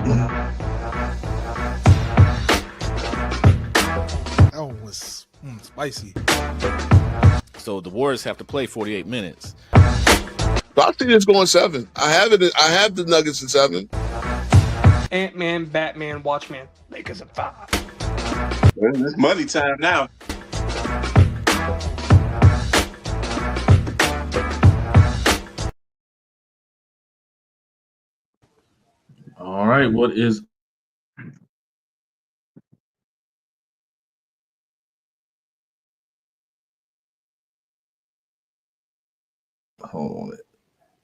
That one was spicy. So the Warriors have to play 48 minutes. But I think it's going 7. I have it. I have the Nuggets in 7. Ant-Man, Batman, Watchmen, Lakers in 5. It's money time now. All right, what is hold on.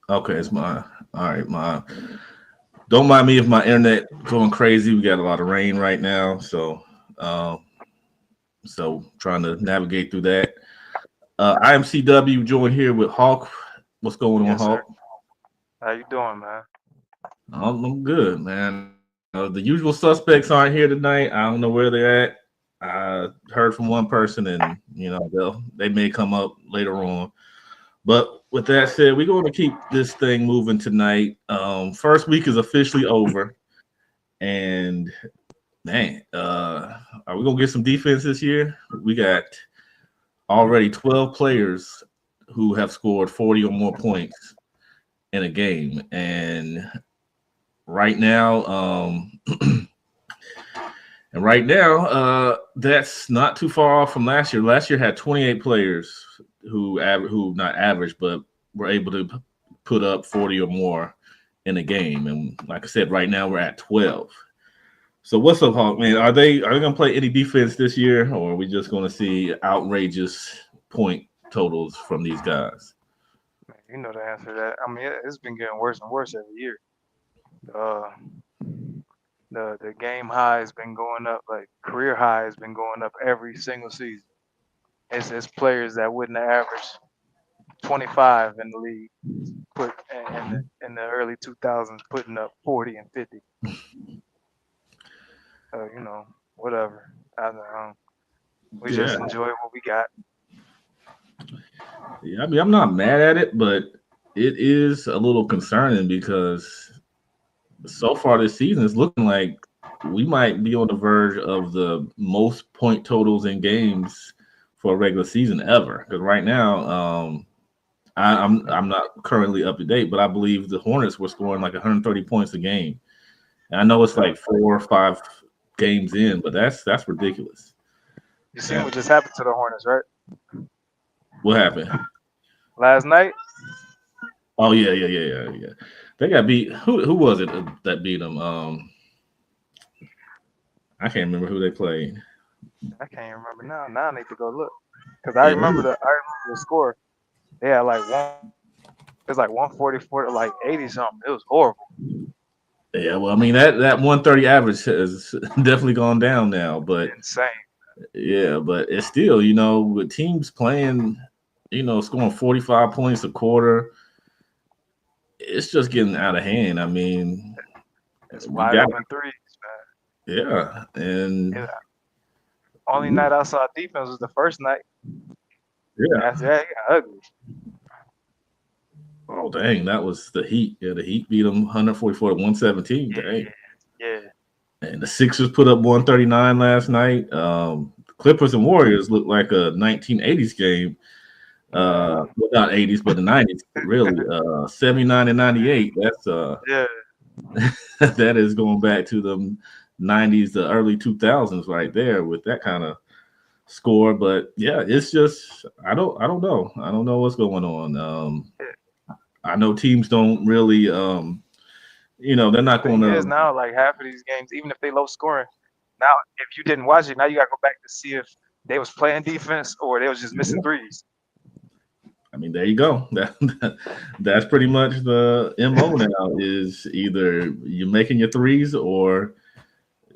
Okay, it's mine. All right, mine. Don't mind me if my internet going crazy. We got a lot of rain right now, so trying to navigate through that. IMCW joined here with Hawk. What's going on, Hawk? Sir. How you doing, man? I'm good, man. The usual suspects aren't here tonight. I don't know where they're at. I heard from one person, and they may come up later on. But with that said, we're going to keep this thing moving tonight. First week is officially over, and man, are we gonna get some defense this year? We got already 12 players who have scored 40 or more points in a game, and right now, that's not too far off from last year. Last year had 28 players who not average, but were able to put up 40 or more in a game. And like I said, right now we're at 12. So what's up, Hawk, man? Are they gonna play any defense this year, or are we just gonna see outrageous point totals from these guys? Man, you know the answer to that. I mean, it's been getting worse and worse every year. The game high has been going up, like career high has been going up every single season. It's players that wouldn't average 25 in the league put in the early 2000s putting up 40 and 50. Whatever. We just enjoy what we got. Yeah, I mean, I'm not mad at it, but it is a little concerning because so far this season it's looking like we might be on the verge of the most point totals in games for a regular season ever. Because right now, I'm not currently up to date, but I believe the Hornets were scoring like 130 points a game. And I know it's like 4 or 5 games in, but that's ridiculous. You seen what just happened to the Hornets, right? What happened? Last night? Oh yeah. They got beat. Who was it that beat them? I can't remember who they played. I can't remember now. Now I need to go look because I remember the score. They had like one. It was like 144 to like 80 something. It was horrible. Yeah, well, I mean that 130 average has definitely gone down now, but insane. Yeah, but it's still, with teams playing, scoring 45 points a quarter, it's just getting out of hand. I mean, it's wide open threes, man. Yeah, and only night I saw defense was the first night. Yeah, after that, it got ugly. Oh dang, that was the Heat. Yeah, the Heat beat them 144 to 117. Dang. Yeah. And the Sixers put up 139 last night. Clippers and Warriors looked like a 1980s game. Well, not 80s, but the 90s, really. 79 and 98. That's that is going back to the 90s, the early 2000s, right there with that kind of score. But yeah, it's just I don't know. I don't know what's going on. I know teams don't really, they're not going to. It is now like half of these games, even if they low scoring. Now, if you didn't watch it, now you got to go back to see if they was playing defense or they was just missing threes. I mean, there you go. That's pretty much the MO now is either you're making your threes or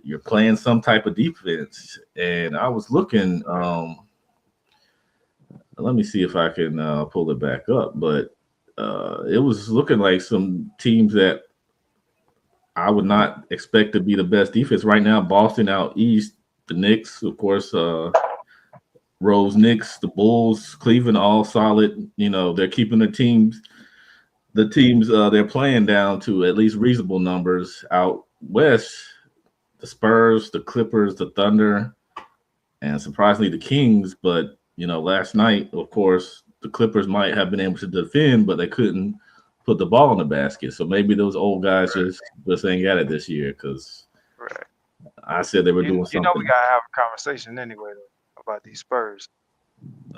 you're playing some type of defense. And I was looking, let me see if I can pull it back up, but it was looking like some teams that I would not expect to be the best defense right now. Boston out east, the Knicks, of course, Rose Knicks, the Bulls, Cleveland, all solid. They're keeping the teams they're playing down to at least reasonable numbers out West, the Spurs, the Clippers, the Thunder, and surprisingly the Kings. But last night, of course, the Clippers might have been able to defend, but they couldn't put the ball in the basket. So maybe those old guys just ain't got it this year because Right. I said they were doing You something. know we gotta have a conversation anyway though, about these Spurs.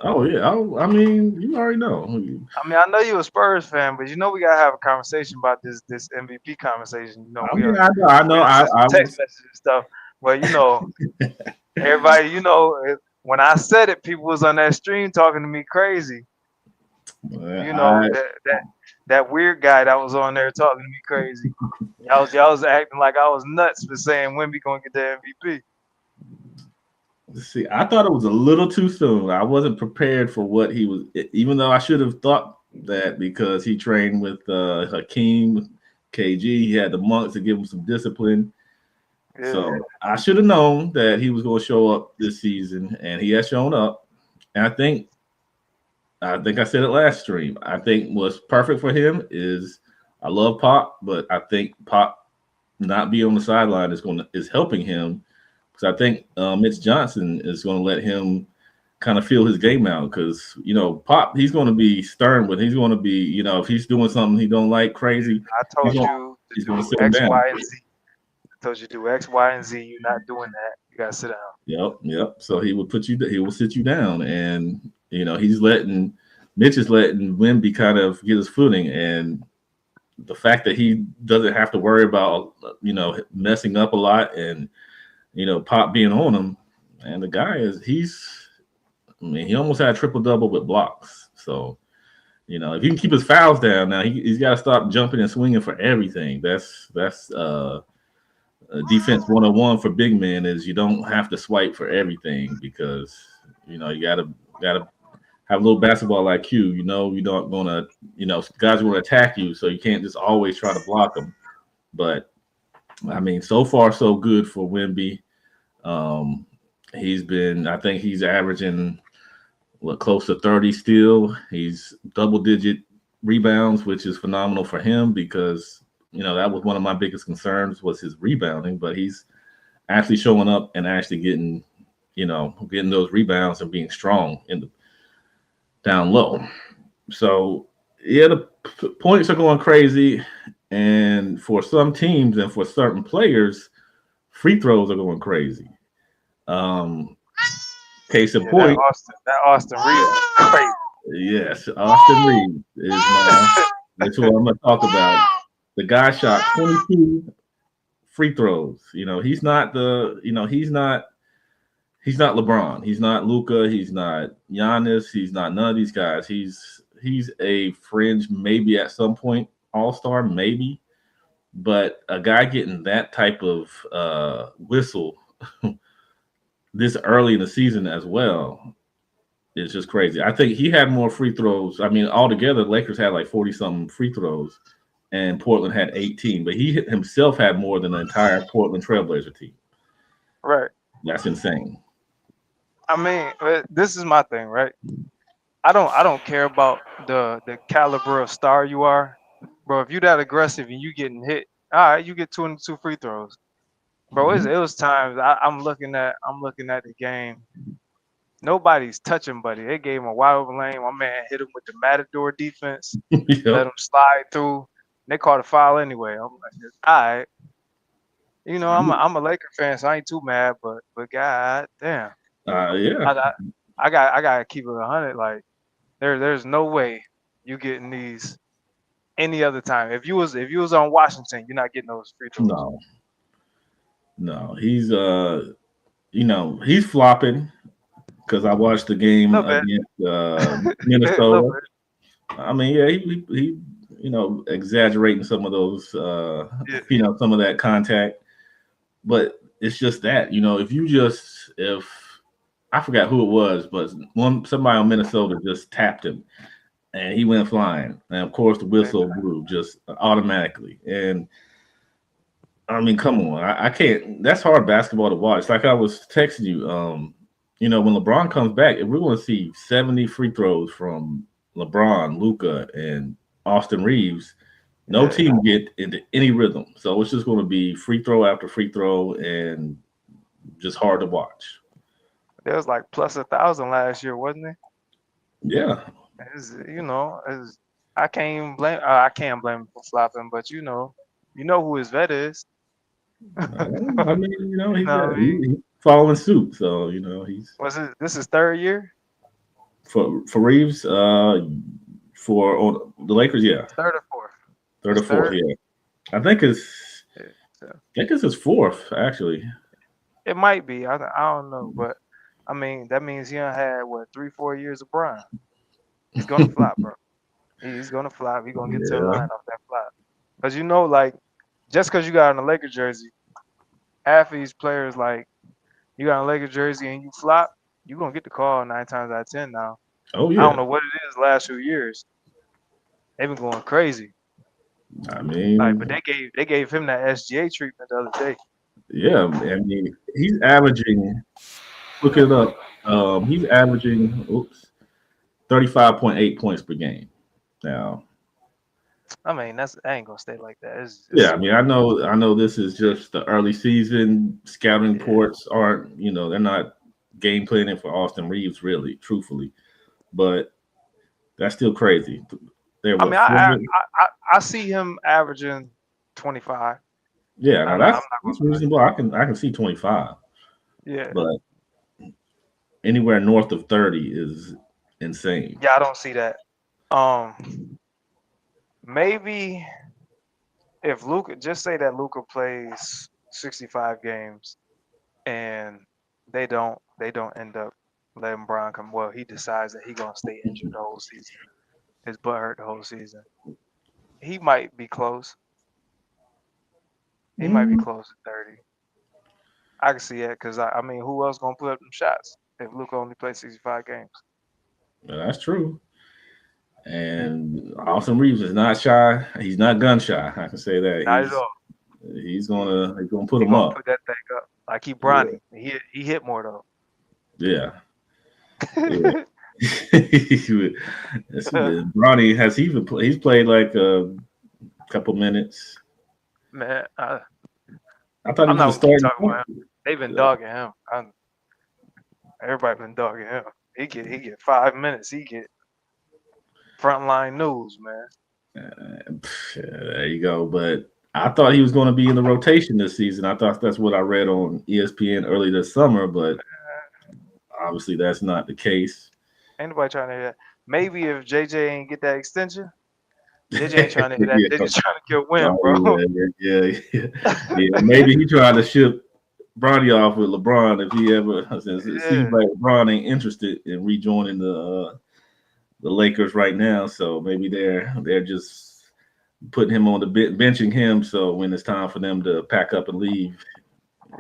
Oh yeah, I mean you already know. I mean, I know you're a Spurs fan, but we gotta have a conversation about this MVP conversation. I mean, I know. I text messages and stuff. But everybody, when I said it, people was on that stream talking to me crazy. That weird guy that was on there talking to me crazy. Y'all was acting like I was nuts for saying Wemby gonna get the MVP. See, I thought it was a little too soon. I wasn't prepared for what he was, even though I should have thought that because he trained with Hakeem, KG. He had the monks to give him some discipline. Yeah. So I should have known that he was going to show up this season, and he has shown up. And I think I said it last stream. I think what's perfect for him is I love Pop, but I think Pop not being on the sideline is helping him. Because I think Mitch Johnson is going to let him kind of feel his game out. Because Pop, he's going to be stern with. He's going to be, if he's doing something he don't like crazy. I told you to do X, Y, and Z. I told you to do X, Y, and Z. You're not doing that. You got to sit down. Yep. So he will sit you down, and Mitch is letting Wemby kind of get his footing, and the fact that he doesn't have to worry about messing up a lot and. Pop being on him, and the guy he almost had a triple-double with blocks. So, if he can keep his fouls down now, he's got to stop jumping and swinging for everything. That's defense 101 for big men is you don't have to swipe for everything because, you gotta have a little basketball IQ. You don't want to, guys will attack you, so you can't just always try to block them. But I mean, so far so good for Wemby. I think he's averaging close to 30 still. He's double-digit rebounds, which is phenomenal for him because that was one of my biggest concerns was his rebounding. But he's actually showing up and actually getting those rebounds and being strong down low. So yeah, the points are going crazy. And for some teams and for certain players, free throws are going crazy. Case in point, that Austin Reeves is crazy. Yes, Austin Reeves is that's what I'm going to talk about. The guy shot 22 free throws. He's not he's not LeBron. He's not Luka. He's not Giannis. He's not none of these guys. He's a fringe, maybe at some point all-star, maybe. But a guy getting that type of whistle this early in the season as well is just crazy. I think he had more free throws. I mean, altogether, Lakers had like 40-something free throws, and Portland had 18. But he himself had more than the entire Portland Trailblazer team. Right. That's insane. I mean, this is my thing, right? I don't care about the caliber of star you are. Bro, if you that aggressive and you getting hit, all right, you get 22 free throws. Bro, it was times I'm looking at the game. Nobody's touching Buddy. They gave him a wide open lane. My man hit him with the Matador defense. Yep. Let him slide through. They caught a foul anyway. I'm like, all right. I'm a Laker fan, so I ain't too mad. But god damn. Yeah. I gotta keep it 100. Like there's no way you getting these any other time. If you was on Washington, you're not getting those free throws. No, he's he's flopping because I watched the game against Minnesota. I mean, yeah, he exaggerating some of those some of that contact, but it's just that if I forgot who it was, but somebody on Minnesota just tapped him and he went flying, and of course the whistle blew just automatically. And I mean, come on, I can't. That's hard basketball to watch. Like I was texting you, when LeBron comes back, if we're going to see 70 free throws from LeBron, Luka, and Austin Reeves, No team get into any rhythm. So it's just going to be free throw after free throw and just hard to watch. There was like plus 1,000 last year, wasn't it? Yeah. I can't even blame. I can't blame him for flopping, but who his vet is. I mean, You know what I mean? he's following suit. So, he's This is third year? for Reeves, for the Lakers, yeah. Third or fourth? Third or It's fourth, third? yeah. I think it's Yeah, so his fourth, actually. it might be. I don't know, but I mean that means he done had what 3-4 years of Brian. He's gonna flop, bro. He's gonna flop. He's gonna get to the Yeah. line off that flop. Cause like just cause you got on a Lakers jersey, half of these players like you got on a Lakers jersey and you flop, you gonna get the call 9 times out of 10 now. Oh, I don't yeah. know what it is last few years. They've been going crazy. I Like, mean, but they gave him that SGA treatment the other day. yeah. I mean, he's averaging, look it up. He's averaging 35.8 points per game. Now, I mean, I ain't gonna stay like that. yeah, I mean, I know this is just the early season. Scouting Yeah. reports aren't, they're not game planning for Austin Reeves, really, truthfully. But that's still crazy. They're I what? mean, I see him averaging 25. Yeah, now I'm not that's gonna lie. reasonable. I can see 25, Yeah. but anywhere north of 30 is insane. Yeah, I don't see that. Maybe if Luka, just say that Luka plays 65 games and they don't end up letting Bron come. Well, he decides that he gonna stay injured the whole season. His butt hurt the whole season. He might be close. He might be close to 30. I can see that because I mean, who else gonna put up them shots if Luka only plays 65 games? That's true. And Austin Reeves is not shy. He's not gun shy. I can say that. Not at all. He's gonna put He him gonna up. put that thing up like he Bronny. He hit more though. Yeah. Yeah. Bronny has he's played like a couple minutes. Man, I thought I'm he not was gonna keep starting. talking about him. They've been dogging him. Everybody been dogging him. He get 5 minutes. He get frontline news, man. There you go. But I thought he was going to be in the rotation this season. I thought that's what I read on ESPN early this summer, but obviously that's not the case. Ain't nobody trying to hear that. Maybe if JJ ain't get that extension, JJ ain't trying to hear that. Yeah. They just trying to get win, bro. Yeah. Maybe he tried to ship Bronny off with LeBron if he ever. Since it seems like LeBron ain't interested in rejoining the Lakers right now, so maybe they're just putting him on the benching him. So when it's time for them to pack up and leave,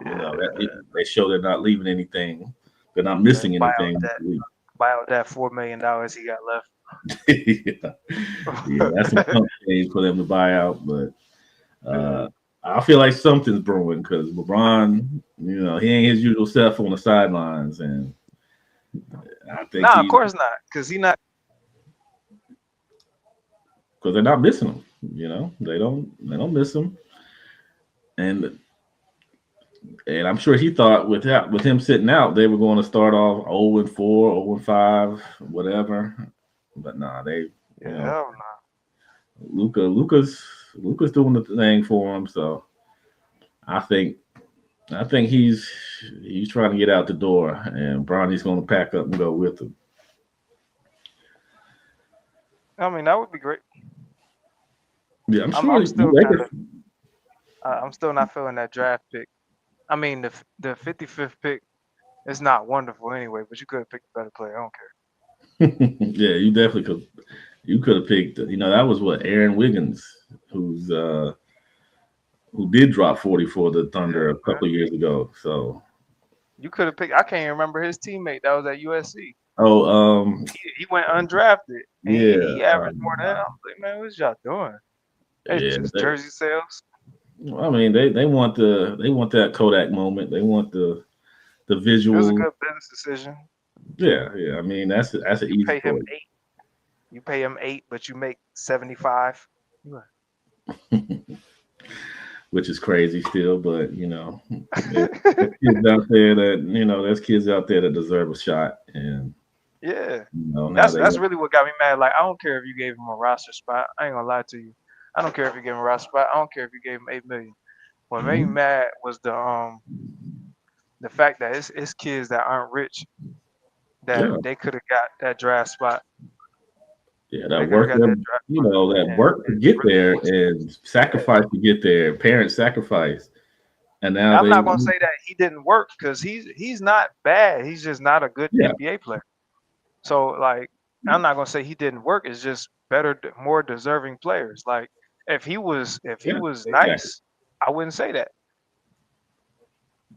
they show they're not leaving anything. They're not missing anything. Buy out that $4 million he got left. yeah, that's a tough thing for them to buy out, but I feel like something's brewing because LeBron, he ain't his usual self on the sidelines, and I think of course not, because they're not missing him. They don't miss him, and I'm sure he thought with him sitting out, they were going to start off 0-4, 0-5, whatever. But nah, hell no. Luka's doing the thing for him. So I think he's trying to get out the door, and Bronny's going to pack up and go with him. I mean, that would be great. Yeah, I'm sure. I'm still not feeling that draft pick. I mean, the 55th pick is not wonderful anyway, but you could have picked a better player. I don't care. Yeah, you definitely could. You could have picked. That was what Aaron Wiggins, who did drop 40 for the Thunder a couple of years ago. So you could have picked. I can't remember his teammate that was at USC. Oh, he went undrafted. And yeah, he averaged more than that. I'm like, man, what y'all doing? It's just jersey sales. I mean, they want that Kodak moment. They want the visual. It was a good business decision. Yeah. I mean, that's an easy. Pay him $8. You pay him $8, but you make $75. which is crazy still. But there's kids out there there's kids out there that deserve a shot, and Yeah, now they that's really what got me mad. Like, I don't care if you gave him a roster spot. I ain't gonna lie to you. I don't care if you gave him a roster spot. I don't care if you gave him 8 million. What made me mad was the fact that it's kids that aren't rich that yeah. they could have got that draft spot. Yeah, They that could have work, got that draft spot. that And work to it's get really there unfortunate. and sacrifice to get there, parents sacrifice, and now I'm they, not gonna say that he didn't work because he's not bad. He's just not a good yeah, NBA player. So like, I'm not gonna say he didn't work. It's just better, more deserving players. Like, if he was yeah, exactly, nice, I wouldn't say that.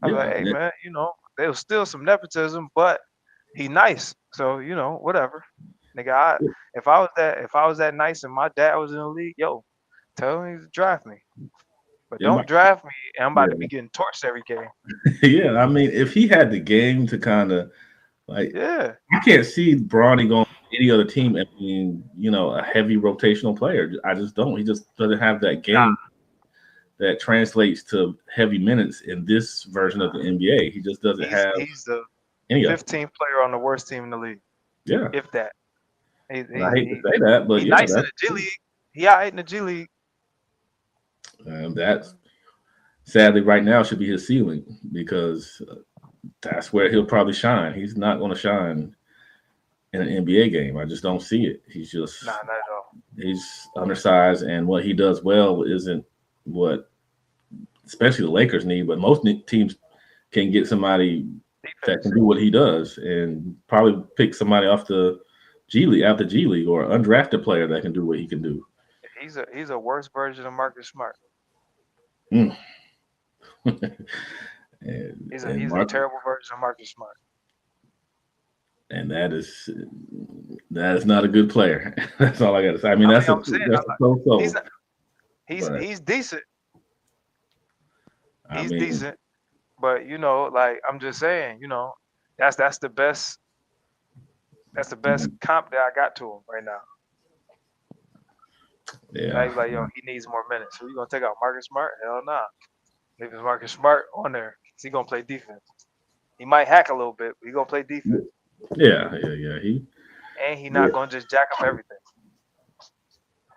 I'd be like, yeah, hey man, there was still some nepotism, but he nice. So whatever, nigga. If I was that nice and my dad was in the league, yo, tell him to draft me, but yeah, don't draft me. And I'm about to yeah, be getting torched every game. yeah. I mean, if he had the game to kind of like, Yeah, I can't see Bronny going to any other team and being, a heavy rotational player. I just don't. He just doesn't have that nah, game that translates to heavy minutes in this version of the NBA. He just doesn't have he's the any of it. 15th player on the worst team in the league, Yeah, if that. He and I he hate to he, say that, but he yeah, nice in the G League. He all right in the G League. that's sadly right now should be his ceiling because that's where he'll probably shine. He's not going to shine in an NBA game. I just don't see it. Nah, not at all. He's undersized, and what he does well isn't what, especially the Lakers need. But most teams can get somebody that Defense. can do what he does, and probably pick somebody off the G League, out the G League, or undrafted player that can do what he can do. He's a worse version of Marcus Smart. Mm. He's and a Mark, terrible version of Marcus Smart. and that is not a good player. That's all I got to say. I mean, that's I'm saying, a so-so. he's not, But he's decent. I He's mean, decent, but like, I'm just saying, that's the best comp that I got to him right now. yeah, Like, yo, he needs more minutes. So you gonna take out Marcus Smart? Hell nah. Leave his Marcus Smart on there. He gonna play defense. He might hack a little bit, but he gonna play defense. yeah. And not gonna just jack up everything.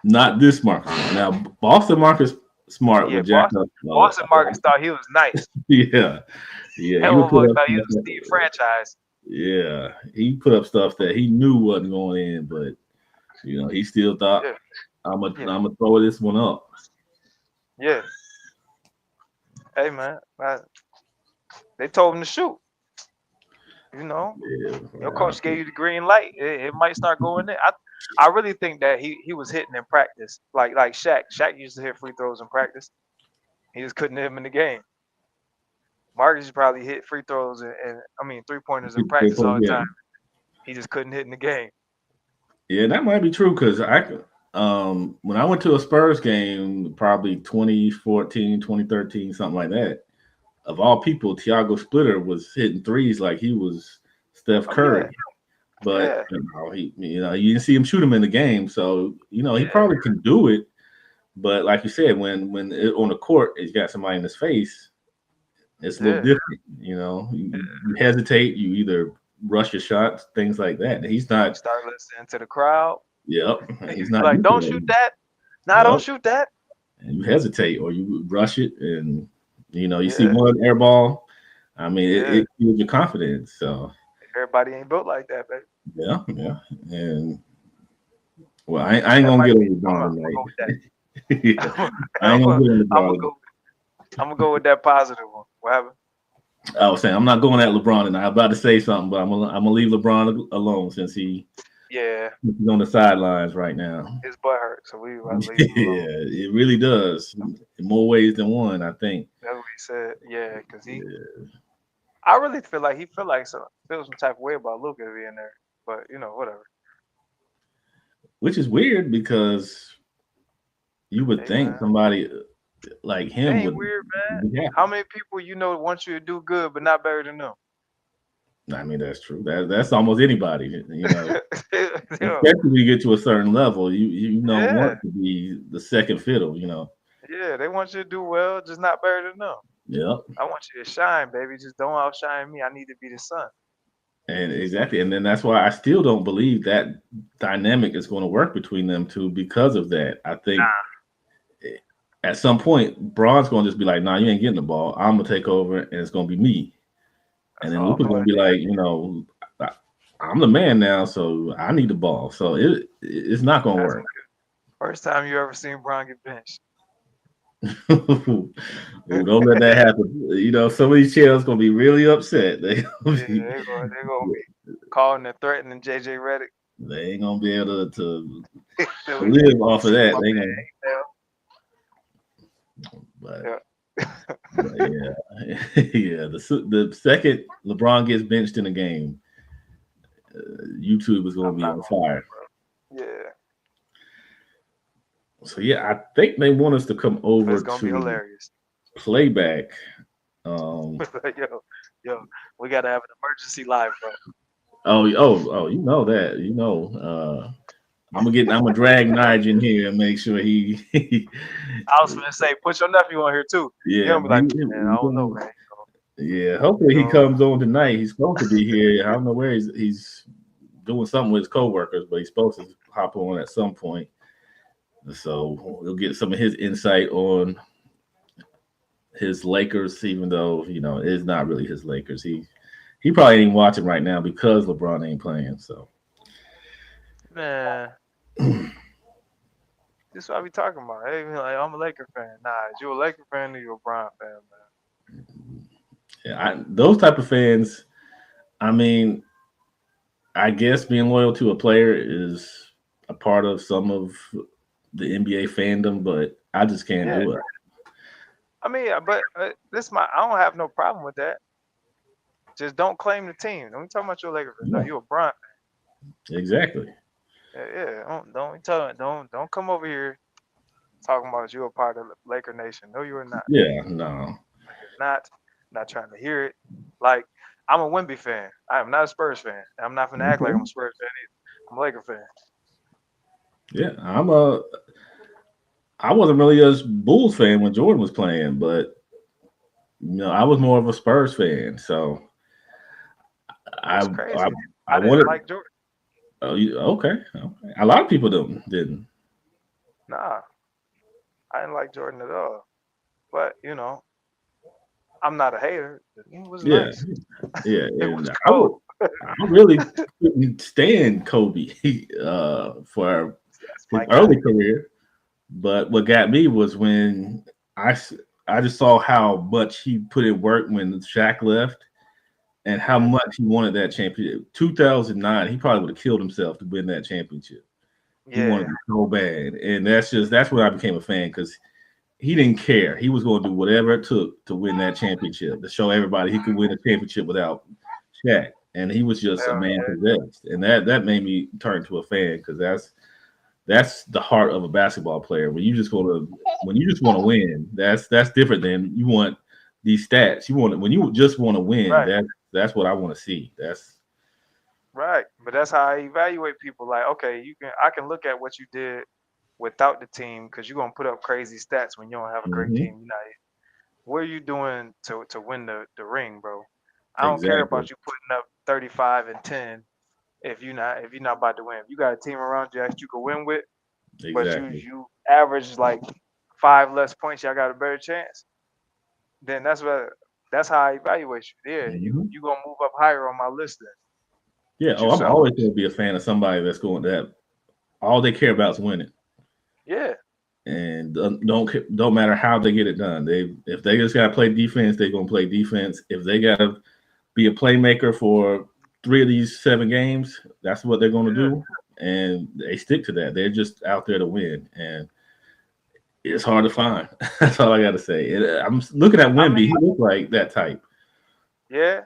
Not this Marcus. Now, Boston Marcus Smart Yeah, would jack up. Boston Marcus thought he was nice. Yeah. That He would put motherfucker up thought he was stuff a Steve franchise. yeah, he put up stuff that he knew wasn't going in, but he still thought, Yeah. I'm gonna throw this one up. Yeah. Hey man, they told him to shoot. Yeah, Your coach gave you the green light. It might start going in. I really think that he was hitting in practice, like Shaq. Shaq used to hit free throws in practice. He just couldn't hit them in the game. Marcus probably hit free throws and 3-pointers in practice all the time. He just couldn't hit in the game. Yeah, that might be true because when I went to a Spurs game, probably 2014, 2013, something like that, of all people, Thiago Splitter was hitting threes like he was Steph Curry. Yeah. But you didn't see him shoot him in the game, so he probably can do it. But like you said, when on the court, he's got somebody in his face, it's a little different. You hesitate, you either rush your shots, things like that. He's not start listening to the crowd. Yep, he's not like, don't shoot that. Nah, don't shoot that. And you hesitate or you rush it, and you see one air ball. I mean, it kills your confidence. So everybody ain't built like that, baby. Yeah, and well, I ain't gonna get on LeBron tonight. Yeah, I ain't gonna get on LeBron. I'm gonna go with that positive one. What happened? I was saying I'm not going at LeBron, and I'm about to say something, but I'm gonna leave LeBron alone since he's on the sidelines right now. His butt hurts, so we leave him alone. Yeah, it really does in more ways than one, I think. That's what he said. Yeah, because I really feel like he feels some type of way about Luka being there, but whatever. Which is weird because you would think somebody like him ain't would. Weird, man. How many people want you to do good but not better than them? I mean, that's true. That's almost anybody, you know. Yeah, Especially when you get to a certain level, you don't yeah, want to be the second fiddle, you know. yeah. They want you to do well, just not better than them. Yep. I want you to shine, baby. Just don't outshine me. I need to be the sun. And exactly. And then that's why I still don't believe that dynamic is going to work between them two because of that. I think at some point, Braun's going to just be like, nah, you ain't getting the ball. I'm going to take over and it's going to be me. And That's then all Luka's I'm going gonna to be do. like, you know, I'm the man now, so I need the ball. So it's not going to That's work. first time you ever seen Bron get benched. Ooh, don't let that happen. You know, some of these chairs going to be really upset. Yeah, they're gonna be calling and threatening JJ Redick. They ain't going to be able to They'll be live off of shoot that. my They man gonna, but Yeah. yeah, yeah. The second LeBron gets benched in a game, YouTube is going I'm to be not on gonna. fire. Yeah, So yeah, I think they want us to come over it's gonna be to hilarious. playback. Yo, we gotta have an emergency live, bro. Oh, you know that. You know, I'm gonna drag Nige in here and make sure he I was gonna say, put your nephew on here too. He yeah, gonna be like, man, I don't know, man. yeah. Hopefully he comes on tonight. He's supposed to be here. I don't know where he's doing something with his coworkers, but he's supposed to hop on at some point. So we'll get some of his insight on his Lakers, even though you know it's not really his Lakers. He probably ain't watching right now because LeBron ain't playing. So Man, this is what I be talking about. Hey, like, I'm a Laker fan. Nah, is you a Laker fan or you a Bron fan, man? yeah, those type of fans. I mean, I guess being loyal to a player is a part of some of the NBA fandom, but I just can't Yeah, do it. I mean, but I don't have no problem with that. Just don't claim the team. Don't talk about your Laker fan. No, Yeah, you a Bron exactly. fan. Yeah. Don't come over here talking about you a part of Laker Nation. No, you are not. Yeah, no. Not not trying to hear it. Like I'm a Wemby fan. I am not a Spurs fan. I'm not gonna act like I'm Okay. a Spurs fan either. I'm a Laker fan. Yeah, I wasn't really a Bulls fan when Jordan was playing, but you know, I was more of a Spurs fan. So That's I crazy. I, I I didn't wanted. like Jordan. Oh, okay. A lot of people didn't. Nah, I didn't like Jordan at all. But I'm not a hater. It was Yeah, nice. yeah. It was And cold. I really couldn't stand Kobe for That's his my guy. early career. But what got me was when I s- I just saw how much he put in work when Shaq left, and how Mhm. much he wanted that championship. 2009, he probably would have killed himself to win that championship. He wanted Yeah. it so bad, and that's when I became a fan because he didn't care. He was going to do whatever it took to win that championship to show everybody he could win a championship without Shaq, and he was just a Hell man yeah. possessed, and that made me turn to a fan because that's the heart of a basketball player. When you just want to win, that's different than you want these stats. You want when you just want to win. Right. That's what I want to see. That's Right. But that's how I evaluate people. Like, okay, I can look at what you did without the team because you're gonna put up crazy stats when you don't have a great mhm, team. What are you doing to win the ring, bro? I don't care exactly, about you putting up 35 and 10 if you're not about to win. If you got a team around you that you can win with, but you exactly. you average like 5 less points, y'all got a better chance. Then that's how I evaluate you. Yeah, you Mhm. you gonna move up higher on my list then. Yeah. But you Oh, I'm always selfish. going to be a fan of somebody that's going that all they care about is winning, Yeah, and don't matter how they get it done. If they just got to play defense, they're going to play defense. If they got to be a playmaker for 3 of these 7 games, that's what they're going to yeah, do, and they stick to that. They're just out there to win, and it's hard to find. That's all I got to say. I'm looking at I Wemby. mean, He looks like that type. yeah.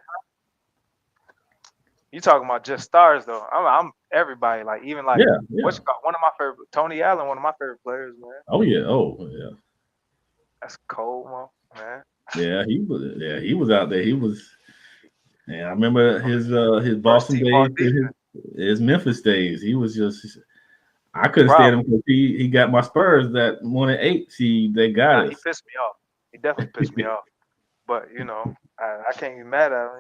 You talking about just stars though? I'm everybody. Like even like Yeah, yeah. what's called one of my favorite Tony Allen, one of my favorite players, man. Oh yeah. Oh yeah. That's cold, man. Yeah. He was. Yeah, he was out there. He was. And I remember his Boston team all days, defense. his Memphis days. He was just I couldn't stand Problem. him because he got my Spurs that 1-8 seed. They got Nah, he us. pissed me off. He definitely pissed me off. But I can't be mad at him.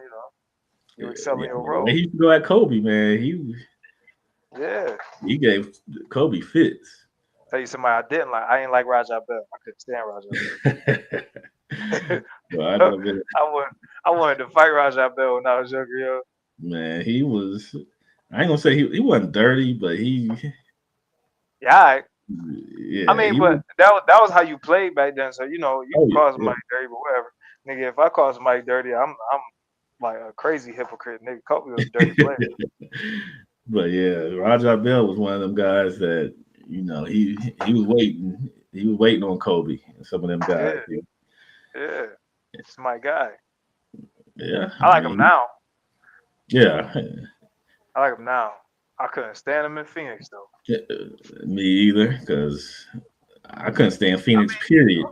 You excel in Yeah, your the way role. he used to go at Kobe, man, Yeah. he gave Kobe fits. Tell you somebody I didn't like. I ain't like Rajah Bell. I couldn't stand Rajah Bell. Well, I know that, I wanted to fight Rajah Bell when I was younger, yo. man. He was. I ain't gonna say he wasn't dirty, but Yeah, I yeah, mean, he but was. that was how you played back then. So you Oh can call yeah, somebody dirty, but whatever. Nigga, if I call somebody dirty, I'm like a crazy hypocrite. Nigga, Kobe was a dirty player. but yeah, Rajah Bell was one of them guys that he was waiting. He was waiting on Kobe and some of them guys. Yeah, yeah. It's my guy. Yeah, I like him now. yeah. I like him now. I couldn't stand him in Phoenix though. Me either, because I couldn't stand Phoenix. I mean, Period.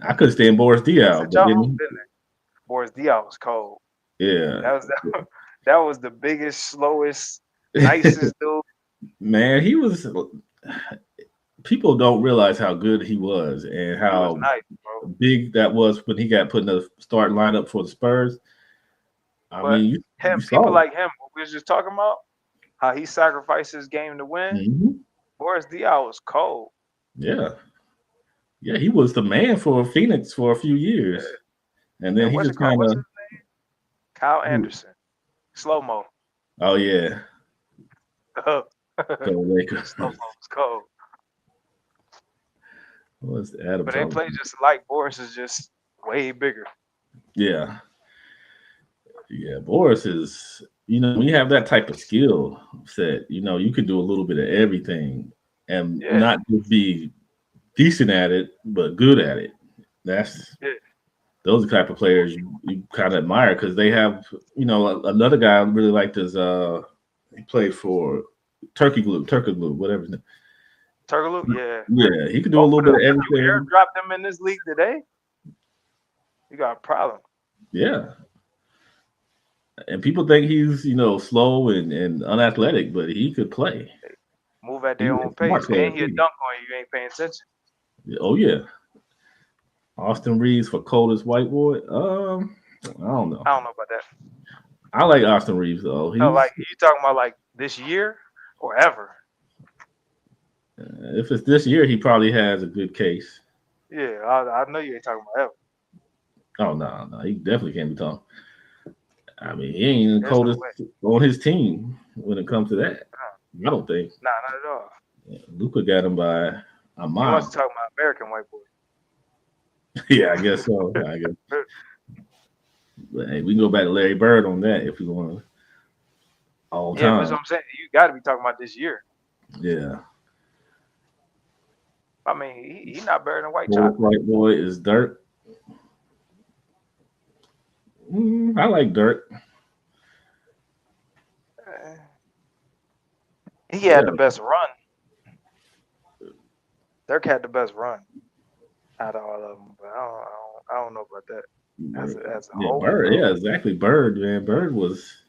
I couldn't stand Boris they Diaw, set but y'all up, then didn't they? Boris Diaw was cold. yeah, That was the biggest, slowest, nicest dude. man, he was. People don't realize how good he was and He was how nice, bro. big that was when he got put in the starting lineup for the Spurs. I But mean, you people saw it. like him, what we was just talking about, how he sacrificed his game to win. Mhm. Boris Diaw was cold. Yeah, yeah, he was the man for Phoenix for a few years, and then And he what's just kind his of. name? Kyle Anderson. Slow mo. Oh yeah, Slow go Lakers. mo was cold. What's Adam? But they play just like Boris is just way bigger. Yeah. Yeah, Boris is, when you have that type of skill set, you can do a little bit of everything and Yeah. not just be decent at it, but good at it. Those are the type of players you kind of admire because they have, another guy I really liked is he played for Turkey Glue, whatever his name. Turkaloo? Yeah. Yeah, he could do a little bit of You everything. airdrop them in this league today? You got a problem. Yeah. And people think he's, slow and unathletic, but he could play. Move at He their was own a smart pace. player, And he'll too. dunk on you. You ain't paying attention. Oh yeah. Austin Reeves for coldest white boy. I don't know. I don't know about that. I like Austin Reeves though. No, like you talking about like this year or ever? If it's this year, he probably has a good case. Yeah, I know you ain't talking about ever. Oh no, he definitely can't be talking. I mean, he ain't the There's coldest no on his team when it comes to that. I don't think. Nah, not at all. Luka got him by a You mile. want to talk about American white boy? Yeah, I guess so. But, hey, we can go back to Larry Bird on that if we want to. All Yeah, time. that's what I'm saying. You got to be talking about this year. Yeah. I mean, he not better than White Coldest Chocolate. white boy is Dirk. I like Dirk. He had the best run. Dirk had the best run out of all of them, but I don't know about that. As a whole, Bird. bro. Yeah, exactly. Bird, man. Bird was.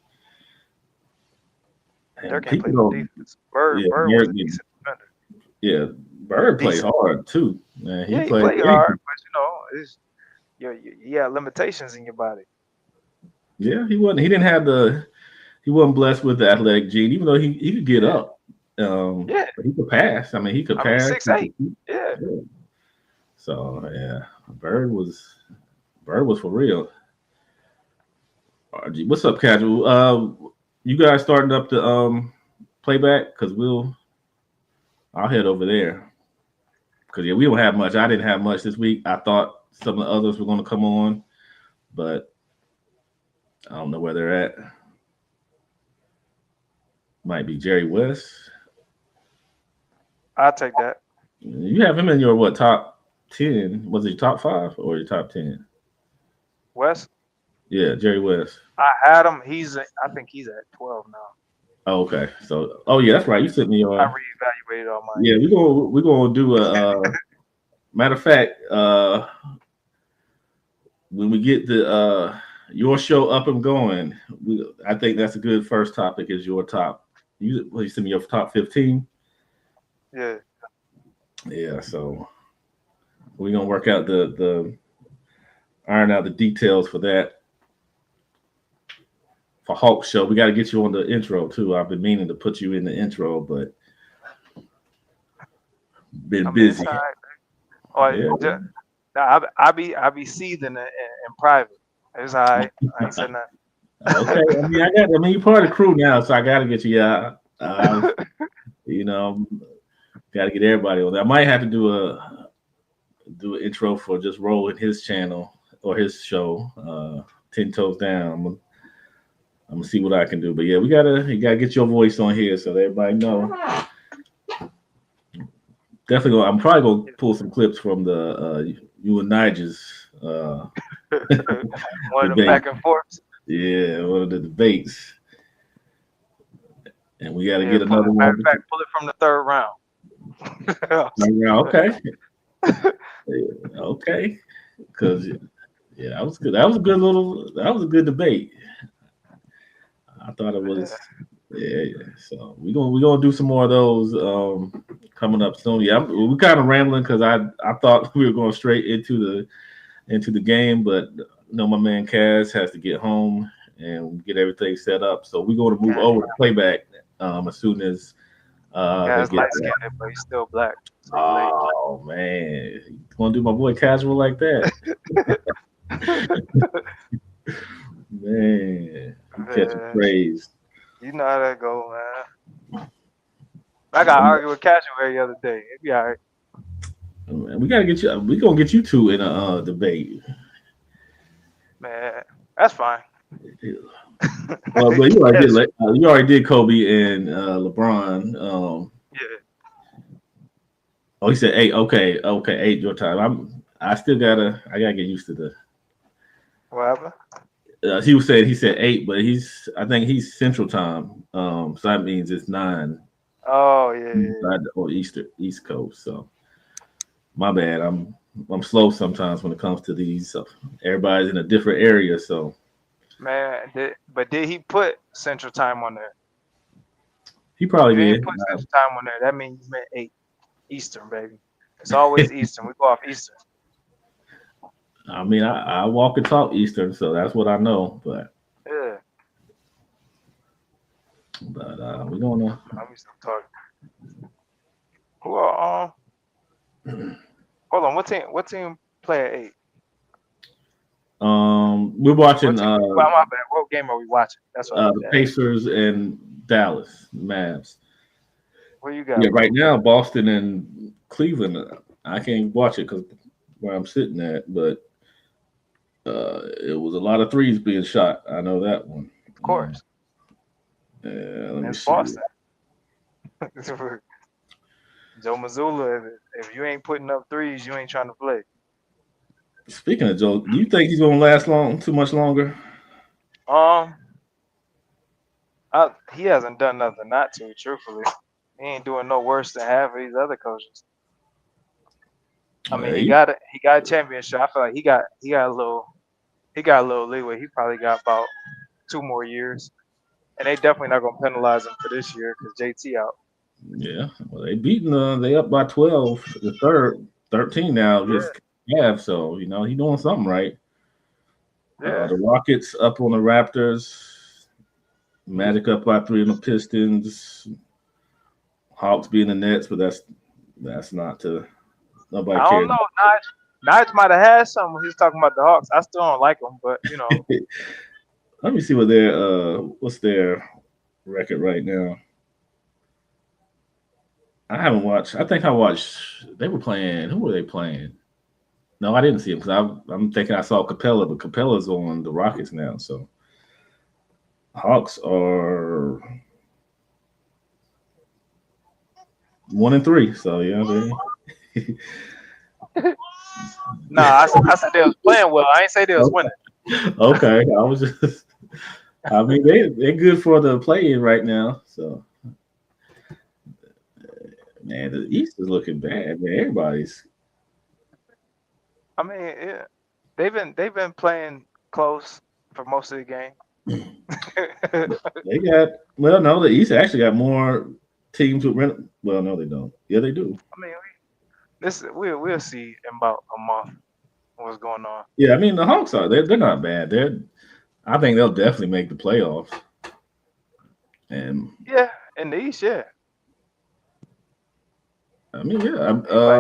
Dirk can't play no defense. Bird was a decent defender. Yeah, Bird played hard too. Man, he played hard, but you have limitations in your body. Yeah, he wasn't. He didn't have the. He wasn't blessed with the athletic gene, even though he could get up. But he could pass. I mean, he could pass. 6'8". Yeah. So yeah, Bird was for real. RG, what's up, Casual? You guys starting up the playback? Because I'll head over there. Because we don't have much. I didn't have much this week. I thought some of the others were going to come on, but I don't know where they're at. Might be Jerry West. I'll take that. You have him in your top 10? Was it your top 5 or your top 10? West? Yeah, Jerry West. I had him. I think he's at 12 now. Oh, okay. So, yeah, that's right. You sent me your. I reevaluated all mine. Yeah, we're gonna do a. Matter of fact, when we get the your show up and going. I think that's a good first topic. Is your top? You send me your top 15. Yeah. Yeah, so we're gonna work out the iron out the details for that. For Hulk show, we got to get you on the intro too. I've been meaning to put you in the intro, but been I mean, busy. it's all right. Yeah. I be seething in private. It's all right. I ain't said nothing. Okay. I mean, you're part of the crew now, so I got to get you out. You know, got to get everybody on there. I might have to do an intro for just rolling his channel or his show, 10 Toes Down. I'm gonna see what I can do. But yeah, you gotta get your voice on here so that everybody know. Definitely, I'm probably gonna pull some clips from the you and Nigel's One of the back and forth. Yeah, one of the debates. And we gotta get Matter another of one. fact, pull it from the third round. Okay. Okay. Because yeah, that was good. That was a good debate. I thought it was yeah. So we're gonna do some more of those coming up soon. Yeah, we're kind of rambling because I thought we were going straight into the game, but my man Kaz has to get home and get everything set up. So we're going to move over to playback as soon as Guy's they get light skinned, but he's still black. So oh man, you want to do my boy casual like that? Man, you catch a praise. You know how that go, man. I got argued with Casual the other day. It'd be all right. Man, we gotta get you. We gonna get you two in a debate. Man, that's fine. Well, but you already did Kobe and LeBron. Yeah. Oh, he said 8. Okay, 8 your time. I gotta get used to the. What happened? He said 8, but I think he's Central Time. So that means it's 9. Oh yeah. Or East Coast. So my bad. I'm slow sometimes when it comes to these. Everybody's in a different area, so. Man, did he put Central Time on there? He probably If he did. put Central Time on there, that means he meant 8 Eastern, baby. It's always Eastern. We go off Eastern. I mean, I walk and talk Eastern, so that's what I know. But yeah. But we're gonna. Let me stop talking. Who are hold on, what team play at 8? We're watching. My bad. What game are we watching? That's what the Pacers and Dallas Mavs. Where you got? Yeah, right now Boston and Cleveland. I can't watch it because where I'm sitting at, but it was a lot of threes being shot. I know that one. Of course. Let me see. Boston. Joe Mazzulla, if you ain't putting up threes, you ain't trying to play. Speaking of Joe, do you think he's gonna last too much longer? He hasn't done nothing not to, truthfully. He ain't doing no worse than half of these other coaches. I mean, he got a championship. I feel like he got a little leeway. He probably got about 2 more years, and they definitely not gonna penalize him for this year because JT out. Yeah, well, they up by 12. The third 13 now. Yeah, so he's doing something right. Yeah. The Rockets up on the Raptors. Magic up by 3 on the Pistons. Hawks being the Nets, but that's not to nobody cares. I don't know. Nige might have had something when he was talking about the Hawks. I still don't like them, but Let me see what's their record right now. I haven't watched. I think I watched. They were playing. Who were they playing? No, I didn't see him because I'm thinking I saw Capella, but Capella's on the Rockets now. So Hawks are 1-3. So yeah, Nah, I said they was playing well. I ain't say they was winning. Okay, I was just. I mean, they're good for the play-in right now. So man, the East is looking bad. Man, everybody's. I mean, yeah, they've been playing close. for most of the game. They got no. The East actually got more teams with rent. Well, no, they don't. Yeah, they do. I mean, we'll see in about a month what's going on. Yeah, I mean the Hawks are they're not bad. I think they'll definitely make the playoffs. And Yeah, in the East, yeah. I mean, yeah.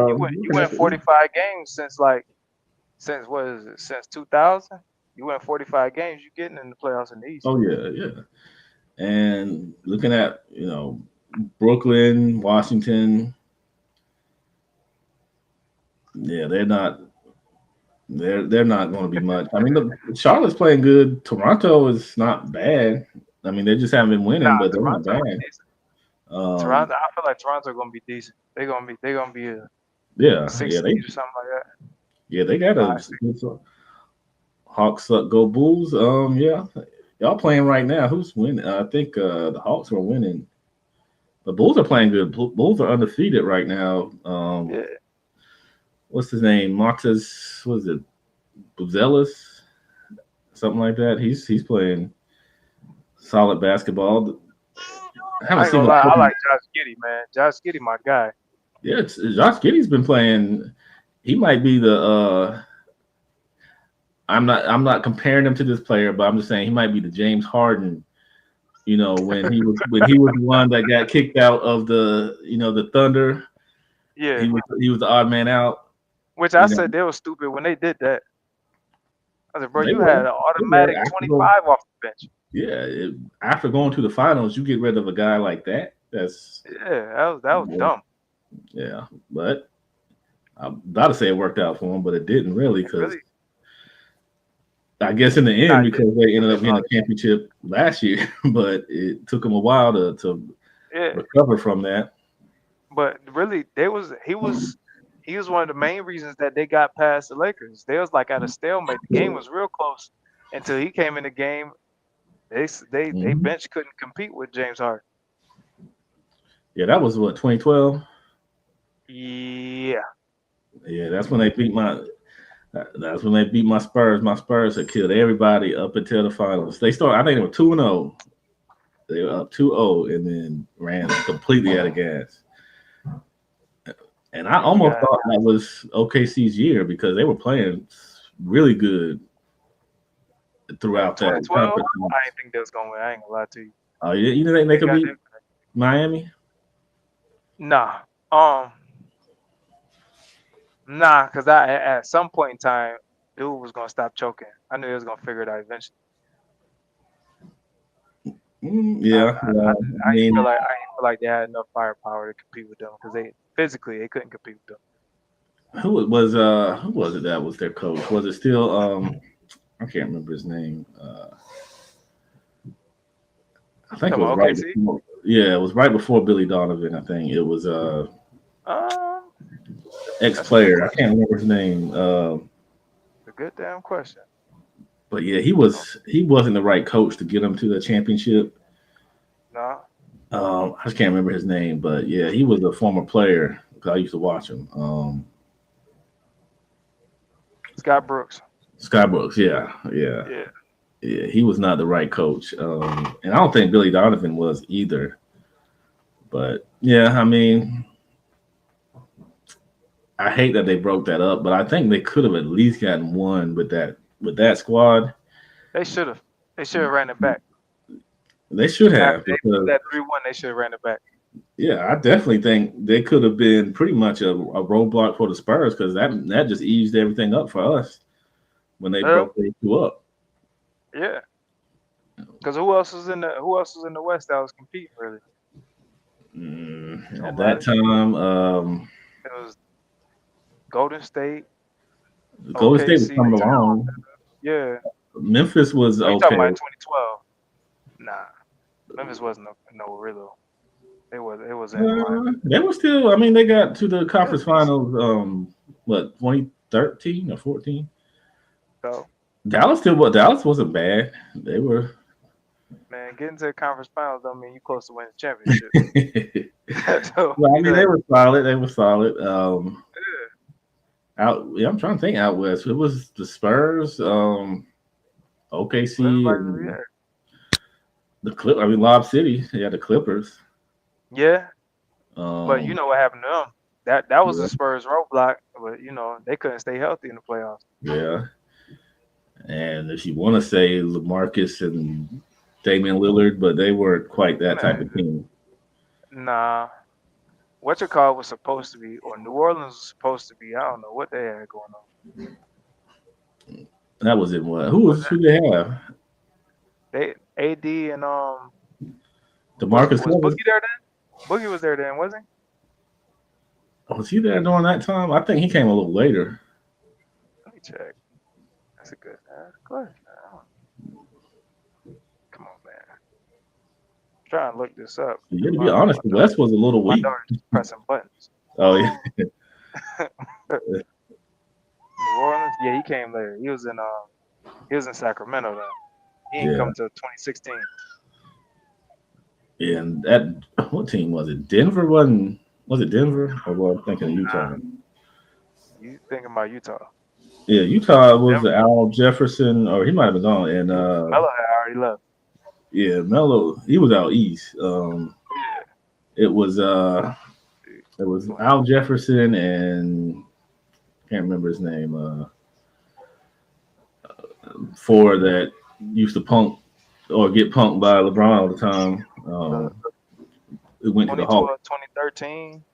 You win 45 games since what is it? Since 2000. You win 45 games, you're getting in the playoffs in the East. Oh yeah. And looking at Brooklyn, Washington, yeah, they're not going to be much. I mean, Charlotte's playing good. Toronto is not bad. I mean, they just haven't been winning, but they're not bad. Toronto, I feel like Toronto going to be decent. They're going to be a 6 seed or something like that. Yeah, they got a Hawks go Bulls. Yeah, y'all playing right now. Who's winning? I think the Hawks are winning. The Bulls are playing good. Bulls are undefeated right now. Yeah. What's his name? Marcus, what is it? Buzelis? Something like that. He's playing solid basketball. I like Josh Giddey, man. Josh Giddey, my guy. Yeah, Josh Giddey's been playing. He might be the I'm not comparing him to this player, but I'm just saying he might be the James Harden, when he was the one that got kicked out of the Thunder. Yeah. He was the odd man out. Which I said they were stupid when they did that. I said, bro, you had an automatic 25 off the bench. Yeah, after going to the finals, you get rid of a guy like that. That was dumb. Yeah, but I'm about to say it worked out for him, but it didn't really because I guess in the end because they ended up getting a championship last year, but it took them a while to recover from that. But really, he was one of the main reasons that they got past the Lakers. They was like at a stalemate. The game was real close until he came in the game. They bench couldn't compete with James Harden. Yeah, that was what 2012. Yeah, that's when they beat my. That's when they beat my Spurs. My Spurs had killed everybody up until the finals. I think they were 2-0. They were up 2-0 and then ran completely out of gas. And I almost thought that was OKC's year because they were playing really good throughout that. 2012, I didn't think they was going to win. I ain't going to lie to you. Oh, you think they could beat Miami? Nah. Nah, because at some point in time, dude was going to stop choking. I knew he was going to figure it out eventually. I didn't feel like they had enough firepower to compete with them because they couldn't compete with them. Who was it that was their coach? Was it still I can't remember his name. I think it was right before, it was right before Billy Donovan. I think it was ex-player. I can't remember his name. A good damn question. But yeah, he wasn't the right coach to get him to the championship. No. I just can't remember his name, but yeah, he was a former player. I used to watch him. Scott Brooks. Yeah. He was not the right coach, and I don't think Billy Donovan was either. But yeah, I mean, I hate that they broke that up, but I think they could have at least gotten one with that squad. They should have. They should have ran it back. They should have. After they did that 3-1, they should have ran it back. Yeah, I definitely think they could have been pretty much a roadblock for the Spurs because that just eased everything up for us when they broke the two up. Yeah. Because who else was in the West that was competing really? At that time, it was Golden State. Golden State was coming along. Yeah. Memphis was okay. Talking about 2012. Nah, Memphis wasn't no real. It was. They were still. I mean, they got to the conference finals. 2013 or 14. So Dallas wasn't bad. They were. Man, getting to the conference finals don't mean you close to winning the championship. I mean, they were solid. I'm trying to think out west. It was the Spurs. OKC Everybody, and I mean, Lob City. Yeah, the Clippers. yeah. But you know what happened to them? That was Yeah, a Spurs roadblock. But they couldn't stay healthy in the playoffs. yeah. And if you want to say LaMarcus and Damian Lillard, but they weren't quite that type of Man, team. nah. What your call was supposed to be, or New Orleans was supposed to be. I don't know what they had going on. That was it. What? Was Who they have? they AD and DeMarcus was Cousins. Boogie there then? Boogie was there then, wasn't Was he there during that time? I think he came a little later. he? Let me check. That's a good question. Come on, man. Try and look this up. Yeah, to be honest, the West was a little My weak. daughter's just pressing buttons. Oh yeah, New Orleans? Yeah, he came later. He was in Sacramento then. He didn't yeah, come till 2016. yeah. And that what team was it? Denver wasn't. Was it Denver or was I'm thinking of Utah? You thinking about Utah? Yeah, Utah was Denver. the Al Jefferson, or he might have been gone. And Melo had already left. yeah, Melo, he was out east. It was Al Jefferson and can't remember his name. Four that used to punk or get punked by LeBron all the time. It went to the Hawks. 2013.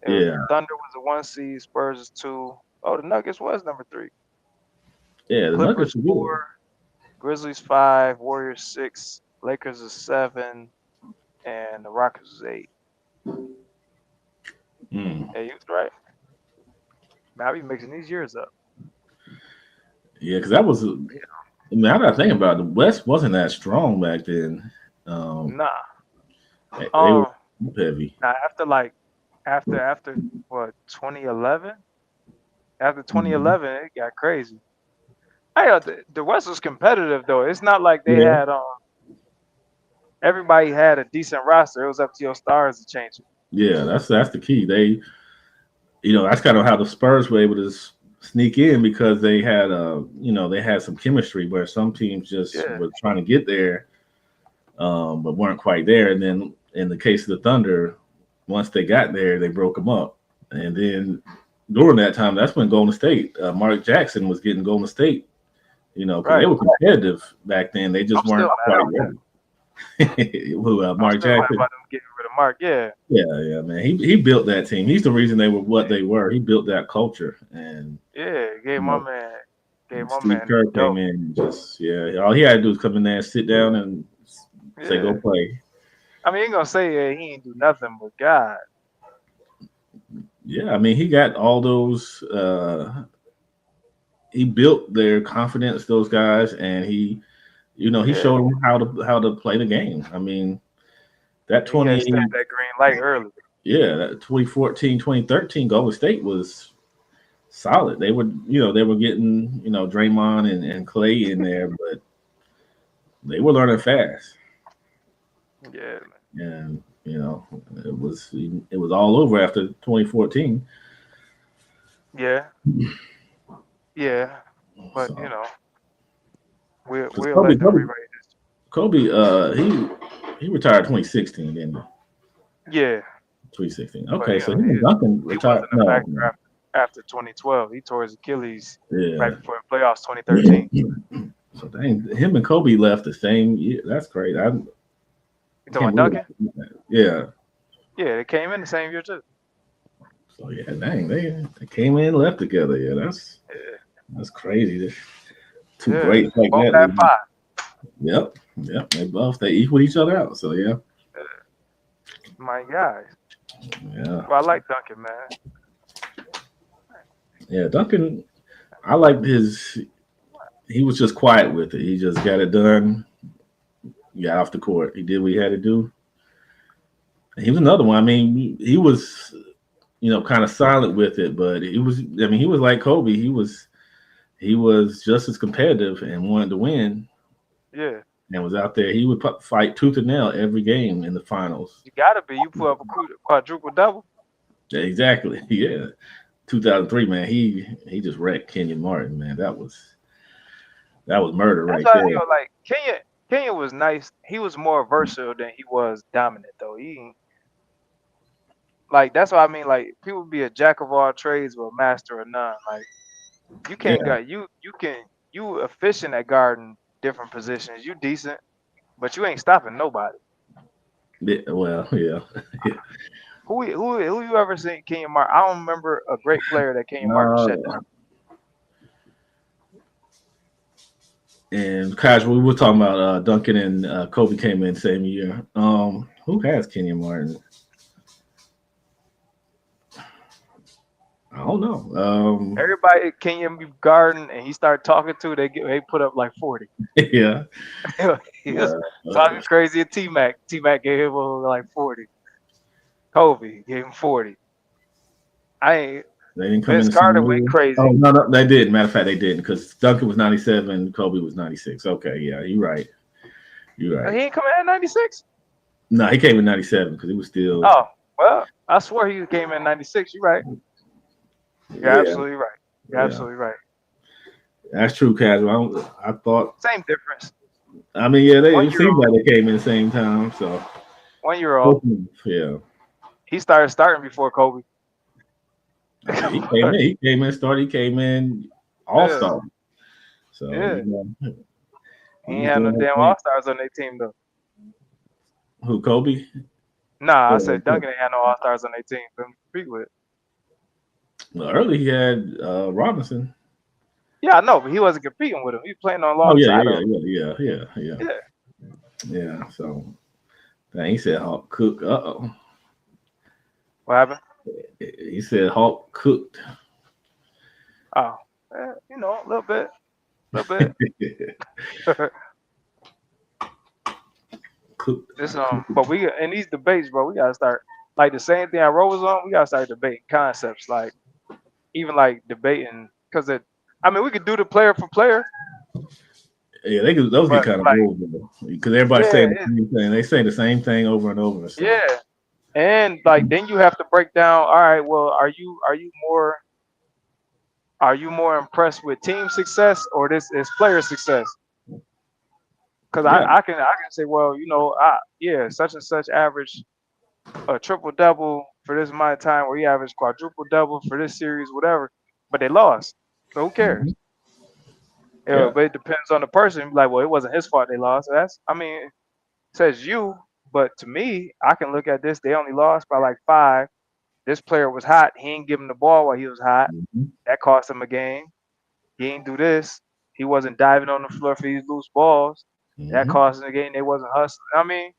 Yeah. Thunder was the 1 seed. Spurs is 2. Oh, the Nuggets was number 3. Yeah, the Clippers Nuggets were 4. Grizzlies 5. Warriors 6. Lakers is 7. And the Rockets is 8. good. Mm. Yeah, you was right. Man, I be mixing these years up. Yeah, because that was. Now that I think about it, the West wasn't that strong back then. Nah. They were heavy. Now after what 2011? After 2011, it got crazy. The West was competitive though. It's not like they had everybody had a decent roster. It was up to your stars to change it. Yeah, that's the key. They, that's kind of how the Spurs were able to sneak in because they had they had some chemistry where some teams just were trying to get there, but weren't quite there. And then in the case of the Thunder, once they got there, they broke them up. And then during that time, that's when Golden State, Mark Jackson was getting Golden State. Because they were competitive back then. They just weren't quite ready. Mark Jackson. About them getting rid of Mark, yeah, man. He built that team. He's the reason they were what they were. He built that culture, and gave my man. Steve Kerr came in and just all he had to do was come in there and sit down and say go play. I mean, he ain't gonna say he ain't do nothing, but God. Yeah, I mean, he got all those. He built their confidence, those guys, and he showed them how to play the game. I mean, that 20 that green light early. Yeah, that 2014, 2013 Golden State was solid. They were, they were getting, Draymond and Clay in there, but they were learning fast. Yeah. And it was all over after 2014. Yeah. Yeah. But we'll Kobe, let them rewrite this. Kobe, he retired 2016, didn't he? Yeah. 2016. Okay, so Duncan retired. After 2012, he tore his Achilles right before the playoffs 2013. So dang, him and Kobe left the same year. That's great. You talking about Duncan? Yeah. Yeah, they came in the same year too. So yeah, dang, they came in and left together. Yeah, that's crazy. Two great like both that. At 5. Yep. They equal each other out. So yeah. My guys. Yeah. Well, I like Duncan, man. Yeah, Duncan. I liked he was just quiet with it. He just got it done. Got off the court. He did what he had to do. He was another one. I mean, he was, kind of silent with it, but he was like Kobe. He was just as competitive and wanted to win. Yeah. And was out there. He would fight tooth and nail every game in the finals. You gotta be. You put up a quadruple double. Exactly. Yeah. 2003, man. He just wrecked Kenyon Martin, man. That was That was murder That's right why there. like Kenya was nice. He was more versatile than he was dominant though. Like that's what I mean. Like people be a jack of all trades but a master of none. Like you Yeah. can't guard. You efficient at guarding different positions. You decent, but you ain't stopping nobody. Well, yeah. Who you ever seen Kenya Martin? I don't remember a great player that Kenya Martin shut Uh, down. and casual, we were talking about Duncan and Kobe came in same year. Who has Kenyon Martin? I don't know. Everybody Kenya be guarding and he start talking to they put up like 40. Yeah. He was talking crazy at T Mac. T Mac gave him like 40. Kobe gave him 40. I ain't They didn't come in Vince the same Carter went year. Oh crazy. no, they didn't. Matter of fact, they didn't because Duncan was 97, Kobe was 96. Okay, yeah, you're right. You're He right. ain't coming at 96. No, he came in 97 because he was still. Oh well, I swear he came in 96. You're right. You're Yeah, absolutely right. You're yeah, absolutely right. that's true, casual. I thought. Same difference. I mean, yeah, One it year seemed old. like they came in the same time. So 1 year old. yeah, He started starting before Kobe. he came in. He came in. Started. He came in all Yeah, star. So yeah. He he ain't was had no doing his damn thing. all stars on their team though. Who Kobe? Nah, I Yeah, said Duncan ain't had no all stars on their team for him to compete with. well, early he had Robinson. Yeah, I know, but he wasn't competing with him. He was playing Oh yeah, alongside yeah, of him. yeah. So dang, he said Hawk cook. Uh-oh. What happened? He said Hawk cooked. Oh, a little bit, a little Cooked. bit. But we in these debates, bro, we gotta start like the same thing I was on. We gotta start debating concepts, like even like debating because I mean, we could do the player for player, Yeah, those get but kind of like, old because everybody's yeah, saying the same thing. They say the same thing over and over. So yeah, and like then you have to break down. All right, well, are you more impressed with team success or this is player success? Because yeah, I can say, well, yeah, such and such average a triple double for this amount of time, or he averaged quadruple double for this series, whatever. But they lost, so who cares? mhm, yeah, But it depends on the person. Like, well, it wasn't his fault they lost. I mean, it says you, but to me, I can look at this. They only lost by like 5. This player was hot. He ain't give him the ball while he was hot. mhm, That cost him a game. He ain't do this. He wasn't diving on the floor for these loose balls. That mhm. cost him the game. They wasn't hustling. I mean,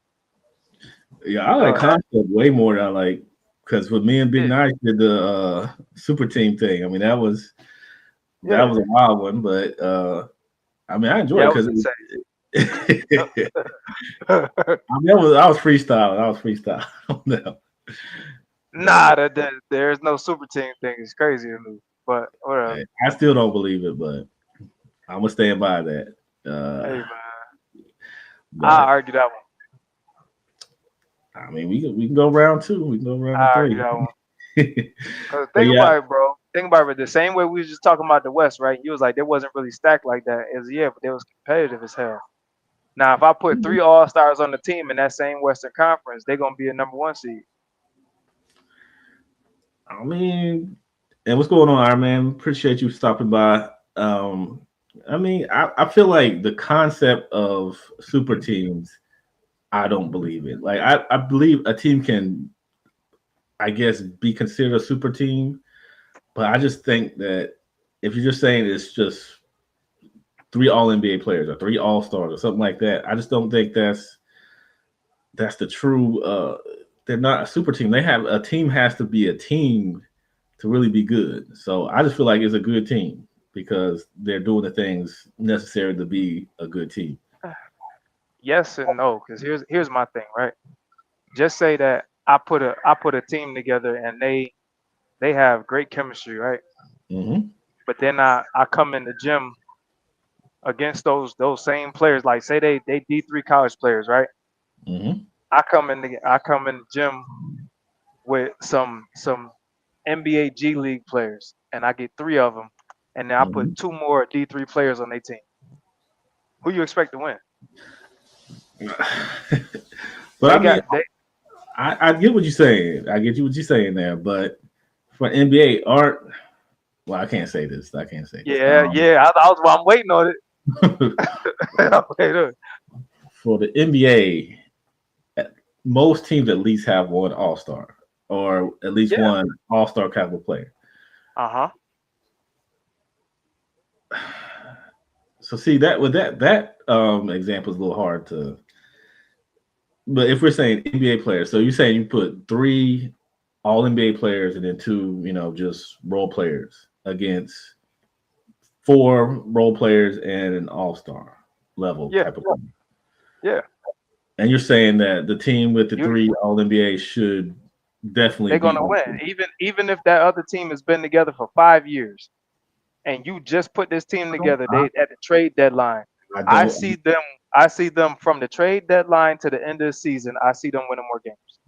Yeah. I like and, concept way more than I like because with me and Big yeah, Nice did the super team thing. I mean that yeah, was a wild one, but I mean I enjoyed yeah, it it was because insane. I mean I was freestyling. I was freestyling. No. Nah, there's no super team thing. It's crazy to me. But whatever. I still don't believe it, but I'm gonna stand by that. Hey Uh, man, I but argue that one. I mean, we can go round 2. We can go I round argue 3. that one. Cause But think yeah, about it, bro. Think about it. The same way we was just talking about the West, right? You was like, they wasn't really stacked like that. It was yeah, but they was competitive as hell. Now, if I put 3 All Stars on the team in that same Western Conference, they're gonna be a number 1 seed. I mean, and what's going on, Iron Man? Appreciate you stopping by. I mean, I feel like the concept of super teams, I don't believe it. Like, I believe a team can, I guess, be considered a super team, but I just think that if you're just saying it's just 3 All NBA players or 3 All Stars or something like that, I just don't think that's the true. They're not a super team. They have a team has to be a team to really be good. So I just feel like it's a good team because they're doing the things necessary to be a good team. Yes and no, because here's my thing, right? Just say that I put a team together and they have great chemistry, right? Mm-hmm. But then I come in the gym against those same players, like say they D3 college players, right? Mm-hmm. I come in the gym with some NBA G League players, and I get 3 of them, and then I Mm-hmm. put 2 more D3 players on their team. Who you expect to win? But I They mean, got they. I get what you're saying. I get you what you're saying there. But for NBA art, well, I can't say this. I can't say this. Yeah, yeah. I'm waiting on it. I'm waiting on it. For the NBA, most teams at least have one All Star or at least Yeah. one All Star caliber player. Uh-huh. So see that with that example is a little hard to. But if we're saying NBA players, so you're saying you put 3 All NBA players and then 2, just role players against 4 role players and an All Star level Yeah. type of player. Yeah. And you're saying that the team with the You 3 All NBA should definitely they're be gonna win. Even if that other team has been together for 5 years and you just put this team together, they at the trade deadline. I I don't. see them from the trade deadline to the end of the season. I see them winning more games.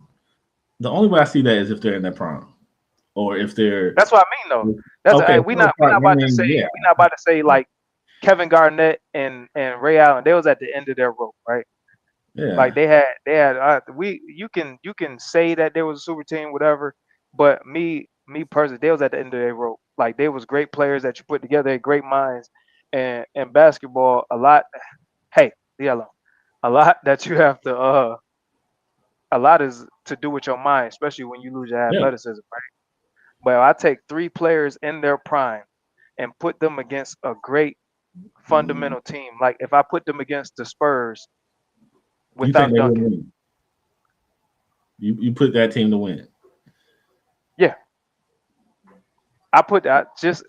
The only way I see that is if they're in their prime, or if they're That's what I mean, though. That's okay. we not about to say Yeah, we not about to say like Kevin Garnett and Ray Allen. They was at the end of their rope, right? yeah. Like they had you can say that there was a super team, whatever. But me personally, they was at the end of their rope. Like they was great players that you put together, great minds, and basketball a lot. Hey, yellow, a lot that you have to a lot is to do with your mind, especially when you lose your Yeah. athleticism, right? But I take 3 players in their prime and put them against a great fundamental team. Like if I put them against the Spurs You think without they would Duncan, win? You put that team to win. yeah, I put that just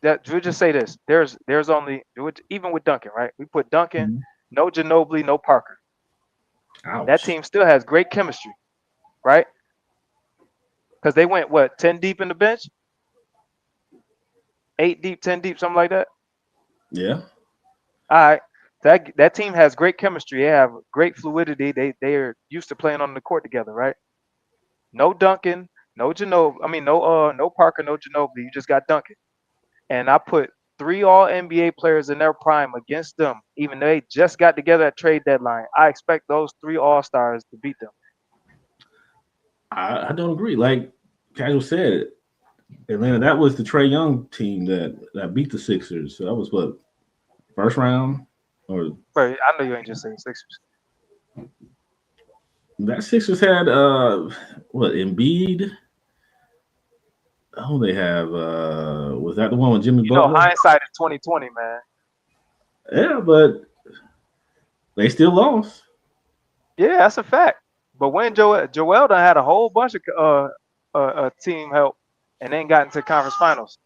that. We'll just say this: there's only even with Duncan, right? We put Duncan, no Ginobili, no Parker. Ouch. That team still has great chemistry, right? Because they went what 10 deep in the bench, 8 deep, 10 deep, something like that. Yeah. All right. That team has great chemistry. They have great fluidity. They are used to playing on the court together, right? No Duncan, no Ginobili. I mean, no Parker, no Ginobili. You just got Duncan. And I put 3 All NBA players in their prime against them, even though they just got together at trade deadline. I expect those 3 All Stars to beat them. I don't agree. Like Casual said, Atlanta, that was the Trae Young team that beat the Sixers. So that was what, first round? Or But I know you ain't just saying Sixers. that Sixers had what, Embiid? Oh, they have was that the one with Jimmy You know, Butler? hindsight is 2020, man. Yeah, but they still lost. Yeah, that's a fact. But when Joel done had a whole bunch of team help and then got into conference finals.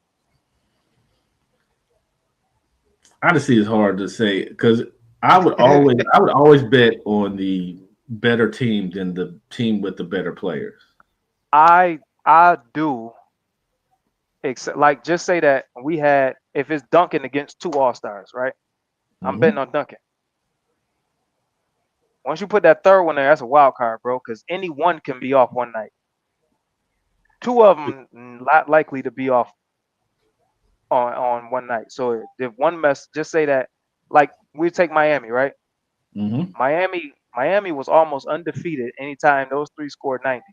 Honestly, it's hard to say because I would always bet on the better team than the team with the better players. I do. Except, like, just say that we had if it's Duncan against 2 All Stars, right? I'm betting on Duncan. Once you put that third one there, that's a wild card, bro. Because any one can be off one night. 2 of them not likely to be off on one night. So if one mess, just say that, like we take Miami, right? Miami was almost undefeated anytime those 3 scored 90,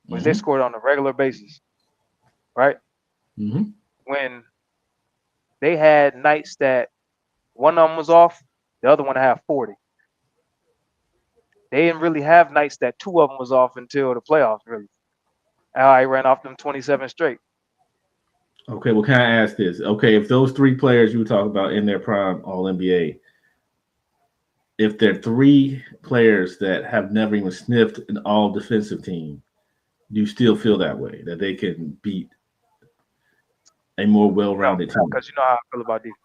which they scored on a regular basis, right? When they had nights that one of them was off, the other one had 40. They didn't really have nights that 2 of them was off until the playoffs, really. I ran off them 27 straight. Okay, well, can I ask this? Okay, if those 3 players you were talking about in their prime All NBA, if they're 3 players that have never even sniffed an all defensive team, do you still feel that way that they can beat a more well-rounded team? Because you know how I feel about defense.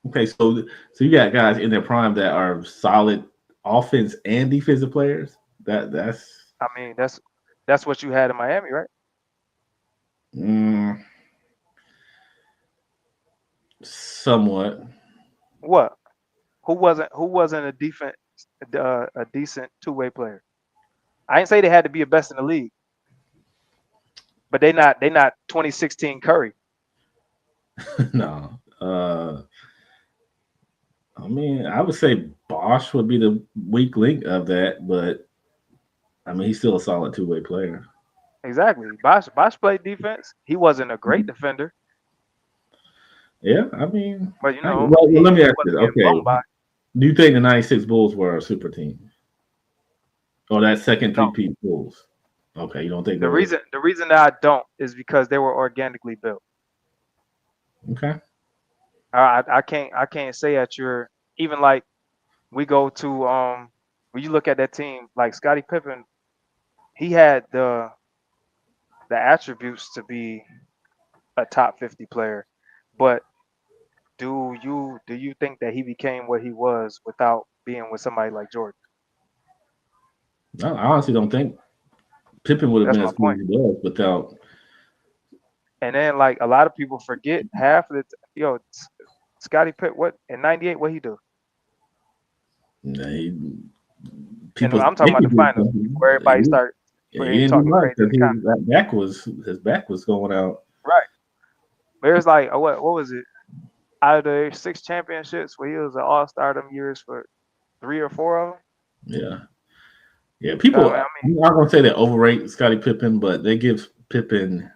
Okay, so you got guys in their prime that are solid offense and defensive players. That's I mean, that's what you had in Miami, right? Somewhat. What? Who wasn't a decent 2-way player? I didn't say they had to be a best in the league, but they not 2016 Curry. No. I mean, I would say Bosch would be the weak link of that, but I mean, he's still a solid two-way player. Exactly. Bosh played defense. He wasn't a great defender, Yeah, I mean, but let me he ask you wasn't this. getting blown Okay, by. do you think the '96 Bulls were a super team or that second No. three-peat Bulls? Okay, you don't think they The were? reason that I don't is because they were organically built. Okay. I can't say that you're even like we go to when you look at that team like Scottie Pippen, he had the attributes to be a top 50 player, but do you think that he became what he was without being with somebody like Jordan? No, I honestly don't think Pippen would have That's been my as good point. as he was without. And then like a lot of people forget half of the Scottie Pippen what in '98 what he do? He, And people I'm talking think about he the did finals something. where everybody started He didn't do talking much crazy in because the comments. his back was going out. Right. But it was like what was it? Out of the 6 championships where he was an all-star them years for 3 or 4 of them. Yeah, yeah. People, I I'm mean, not gonna say they overrate Scottie Pippen, but they give Pippen.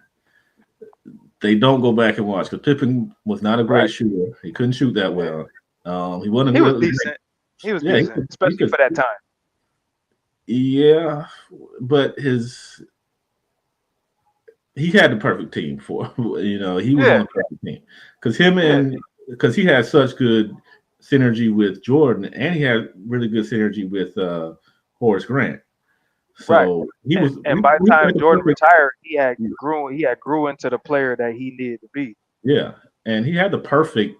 They don't go back and watch because Pippen was not a great right. shooter. He couldn't shoot that well. He wasn't He was good. decent. He was Yeah, decent, he especially could. for that time. Yeah, but he had the perfect team for he was on Yeah, the perfect team because him yeah, and because he had such good synergy with Jordan and he had really good synergy with Horace Grant. right. So he And was and by the he time had the Jordan perfect retired, he had grew into the player that he needed to be. yeah, and he had the perfect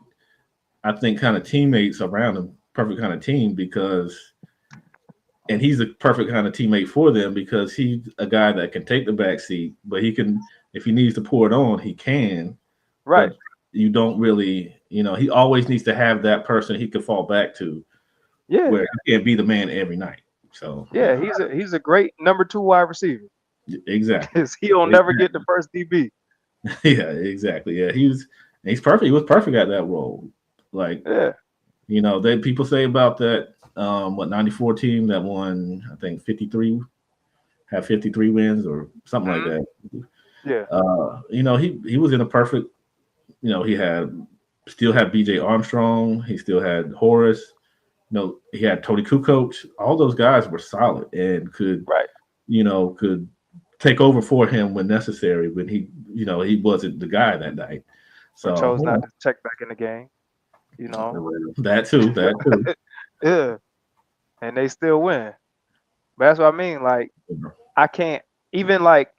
I think kind of teammates around him, perfect kind of team because and he's the perfect kind of teammate for them because he's a guy that can take the back seat, but he can if he needs to pour it on, he can. Right. But you don't really, he always needs to have that person he can fall back to Yeah, where he can't be the man every night. So yeah. He's a great number 2 wide receiver exactly. because he'll never get the first DB. Yeah, exactly. Yeah, he's perfect. He was perfect at that role. Like, Yeah, they people say about that 94 team that won, I think 53 have 53 wins or something like mhm, that. yeah. He was in a perfect, he still had BJ Armstrong, he still had Horace, he had Tony Kukoc. All those guys were solid and Right. could take over for him when necessary when he wasn't the guy that night. Or So chose not to check back in the game. that too. Yeah, and they still win. But that's what I mean. Like I can't even like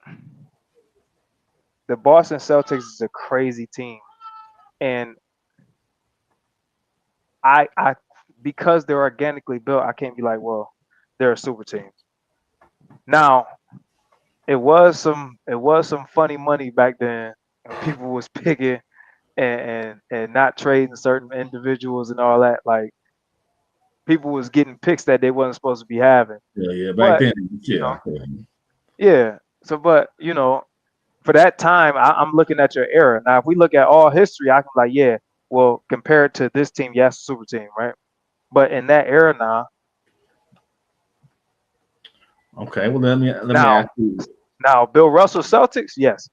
the Boston Celtics is a crazy team, and I because they're organically built, I can't be like, well, they're a super team. Now it was some funny money back then, and people was picking and not trading certain individuals and all that. Like people was getting picks that they wasn't supposed to be having. Yeah. Back But then, you know, yeah. yeah. So, but for that time, I'm looking at your era. Now, if we look at all history, I can be like, yeah, well, compared to this team, yes, super team, right? But in that era now, Okay. Well, let me now, ask you. now, Bill Russell Celtics, yes,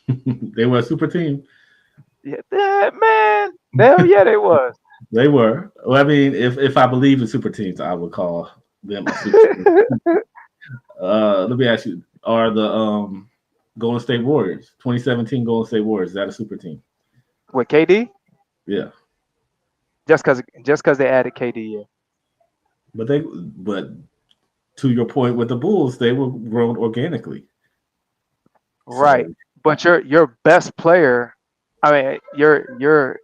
They were a super team. yeah, man, hell yeah, they was. They were. Well, I mean, if I believe in super teams, I would call them a super team. Let me ask you: are the Golden State Warriors 2017 Golden State Warriors is that a super team? With KD, Yeah, just cause they added KD, yeah, but to your point with the Bulls, they were grown organically. right. So But your best player, I mean, your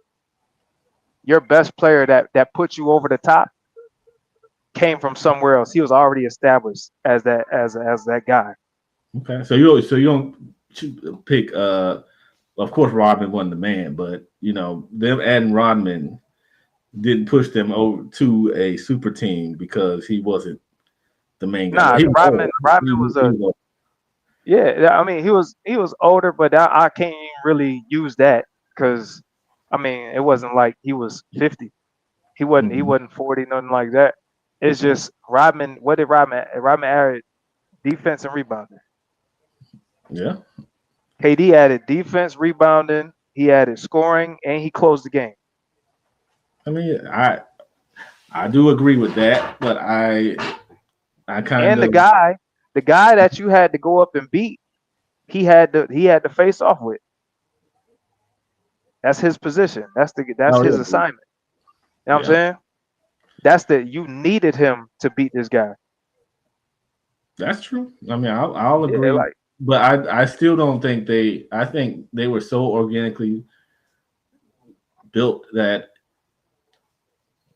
best player that put you over the top came from somewhere else. He was already established as that guy. okay, so you don't pick. Of course, Rodman wasn't the man, but them adding Rodman didn't push them over to a super team because he wasn't the main guy. Well, Nah, he was old. Rodman was He a was old. yeah. I mean, he was older, but I can't even really use that because I mean, it wasn't like he was 50. He wasn't 40, nothing like that. It's just Rodman. What did Rodman? Rodman added defense and rebounding. Yeah. KD added defense, rebounding. He added scoring, and he closed the game. I mean, I do agree with that, but I kind And of the guy that you had to go up and beat, he had to face off with. That's his position. That's his yeah, assignment. You know what I'm saying? You needed him to beat this guy. that's true. I mean, I'll Yeah, agree, like but I still don't think they. I think they were so organically built that.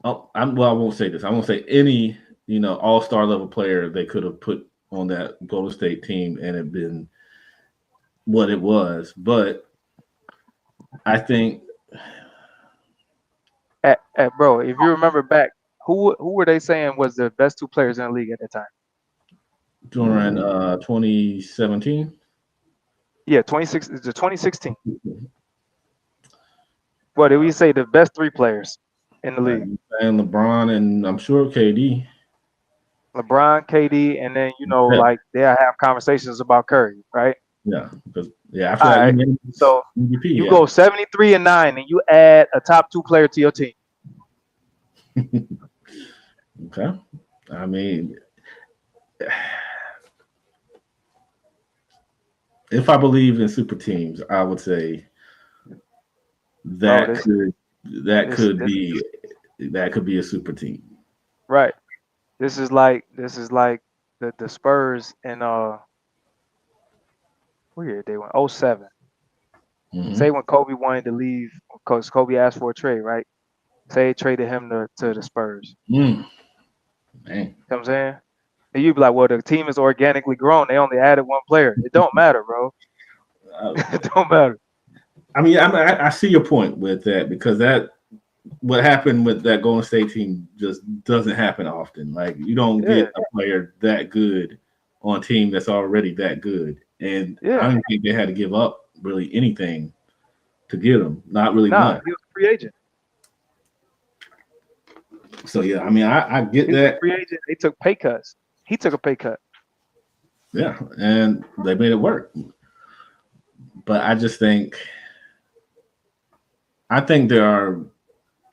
Oh, I won't say this. I won't say any all-star level player they could have put on that Golden State team and it been what it was. But I think, bro, if you remember back, who were they saying was the best two players in the league at that time? during 2017. Yeah, 2016. What did we say? The best three players in the league: And LeBron and I'm sure KD. LeBron, KD, and then Yeah, like they have conversations about Curry, right? because after All that right. So MVP. you go 73-9, and you add a top two player to your team. Okay, I mean, if I believe in super teams, I would say that could be a super team. Right. This is like the Spurs and what year they went? 07. Mhm. Say when Kobe wanted to leave because Kobe asked for a trade, right? Say they traded him to the Spurs. Man. You know what I'm saying? And you'd be like, well, the team is organically grown. They only added one player. It don't matter, bro. It don't matter. I mean, I see your point with that because what happened with that Golden State team just doesn't happen often. Like you don't get a player that good on a team that's already that good, and I don't think they had to give up really anything to get him. Not really much. He was a free agent. So yeah, I mean, I get that. Free agent. They took pay cuts. He took a pay cut. Yeah, and they made it work. But I just think, there are.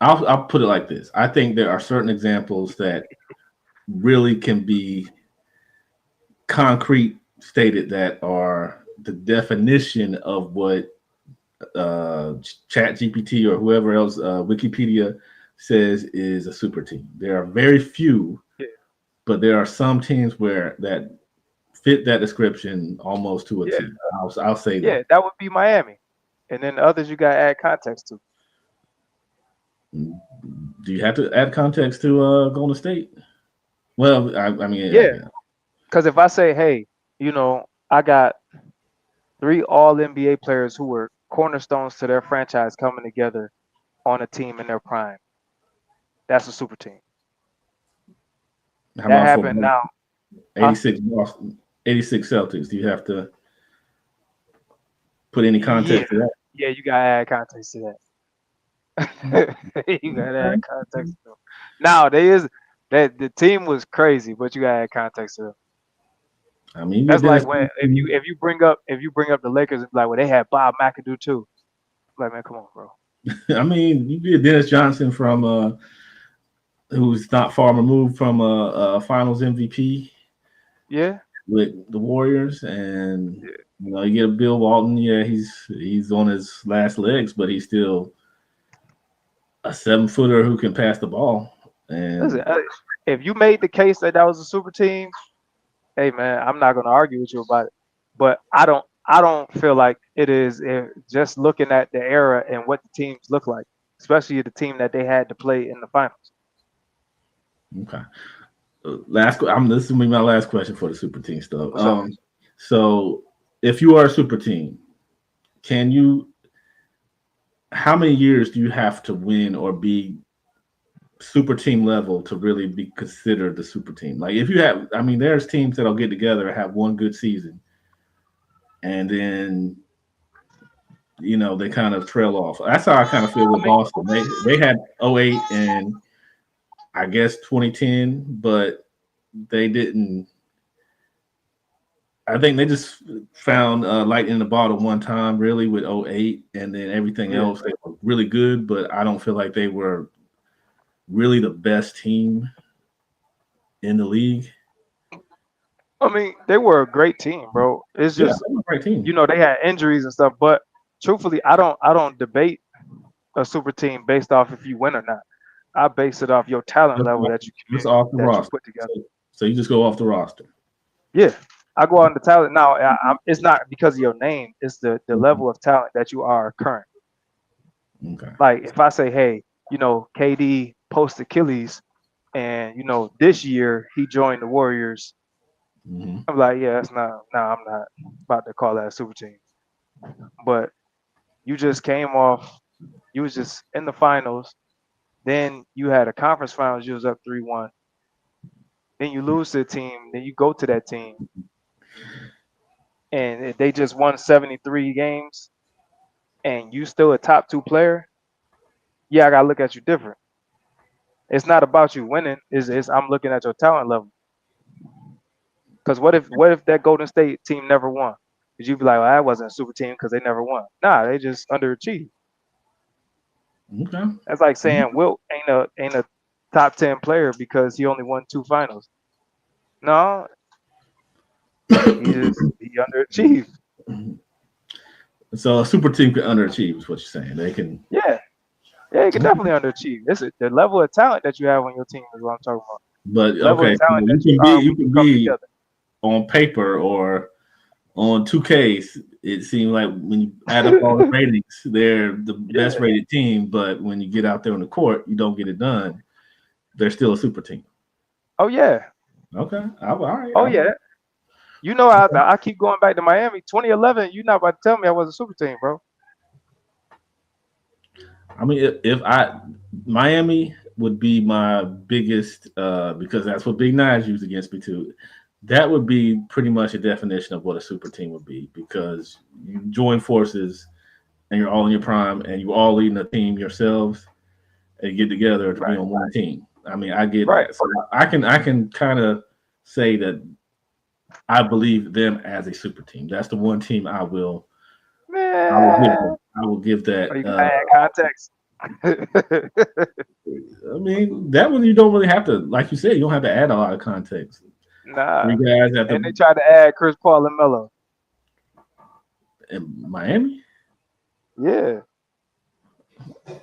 I'll put it like this. I think there are certain examples that really can be concrete stated that are the definition of what Chat GPT or whoever else, Wikipedia says is a super team. There are very few, but there are some teams that fit that description almost to a team. I'll say that. Yeah, that would be Miami. And then the others you got to add context to. Do you have to add context to Golden State? Well, I mean, yeah. Because if I say, hey, I got 3 All NBA players who were cornerstones to their franchise coming together on a team in their prime, that's a super team. How that happened now. 86 Boston, 86 Celtics. Do you have to put any context to that? Yeah, you gotta add context to that. You gotta add context to it. Now the team was crazy, but you gotta add context to it. I mean, that's like when if you bring up the Lakers, like well they had Bob McAdoo too. Like man, come on, bro. I mean, you get Dennis Johnson from who's not far removed from a Finals MVP. Yeah. With the Warriors, and you get a Bill Walton. Yeah, he's on his last legs, but he's still a 7-footer who can pass the ball. And listen, if you made the case that was a super team, hey man, I'm not going to argue with you about it. But I don't feel like it is. Just looking at the era and what the teams look like, especially the team that they had to play in the finals. Okay. This is gonna be my last question for the super team stuff. So if you are a super team, how many years do you have to win or be super team level to really be considered the super team? Like if you have, I mean, there's teams that'll get together and have one good season, and then they kind of trail off. That's how I kind of feel with Boston. They had 08 and I guess 2010, but they didn't. I think they just found lightning in the bottle one time, really, with 08, and then everything else they were really good. But I don't feel like they were really the best team in the league. I mean, they were a great team, bro. It's Yeah, just they were a great team. they had injuries and stuff, but truthfully, I don't debate a super team based off if you win or not. I base it off your talent level that you It's off the that you roster. put together. So you just go off the roster. Yeah, I go on the talent now. It's not because of your name; it's the level of talent that you are current. Okay. Like if I say, hey, KD post Achilles, and this year he joined the Warriors. Mm-hmm. I'm like, yeah, that's not. No, I'm not about to call that a super team. But you just came off. You was just in the finals. Then you had a conference finals. You was up 3-1. Then you lose to a team. Then you go to that team, and they just won 73 games, and you still a top 2 player. Yeah, I gotta look at you different. It's not about you winning. Is I'm looking at your talent level. Because what if that Golden State team never won? Because you'd be like, well, that wasn't a super team because they never won. Nah, they just underachieved. Okay. That's like saying Wilt ain't a top 10 player because he only won 2 finals. No, he underachieved. So a super team can underachieve is what you're saying. They can. Yeah, you can definitely underachieve. The level of talent that you have on your team is what I'm talking about. But Level okay, of talent you that you can come be together. on paper or on 2Ks. It seems like when you add up all the ratings, they're the best rated team. But when you get out there on the court, you don't get it done. They're still a super team. Oh yeah. Okay. All right. Oh yeah. I keep going back to Miami. 2011. You're not about to tell me I was a super team, bro. I mean, if Miami would be my biggest because that's what Big Nines used against me too. That would be pretty much a definition of what a super team would be because you join forces and you're all in your prime and you're all leading a team yourselves and get together to be on one team. I mean, I get that. So I can kind of say that I believe them as a super team. That's the one team I will give that. You can add context. I mean, that one you don't really have to, like you said, you don't have to add a lot of context. Nah. 3 guys at and they tried to add Chris Paul and Melo. In Miami? Yeah.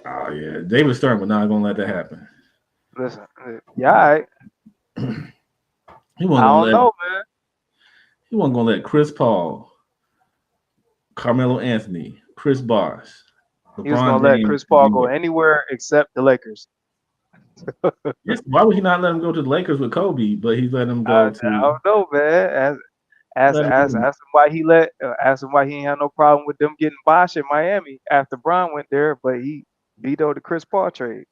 Oh yeah. David Stern was not gonna let that happen. Listen, yeah, all right. He wasn't man. He wasn't gonna let Chris Paul, Carmelo Anthony, Chris Bosh, he was gonna let Chris Paul go anywhere except the Lakers. Yes, why would he not let him go to the Lakers with Kobe? But he let him go to. I don't know, man. Ask him why he ask him why he ain't had no problem with them getting Bosh in Miami after Bron went there, but he vetoed the Chris Paul trade.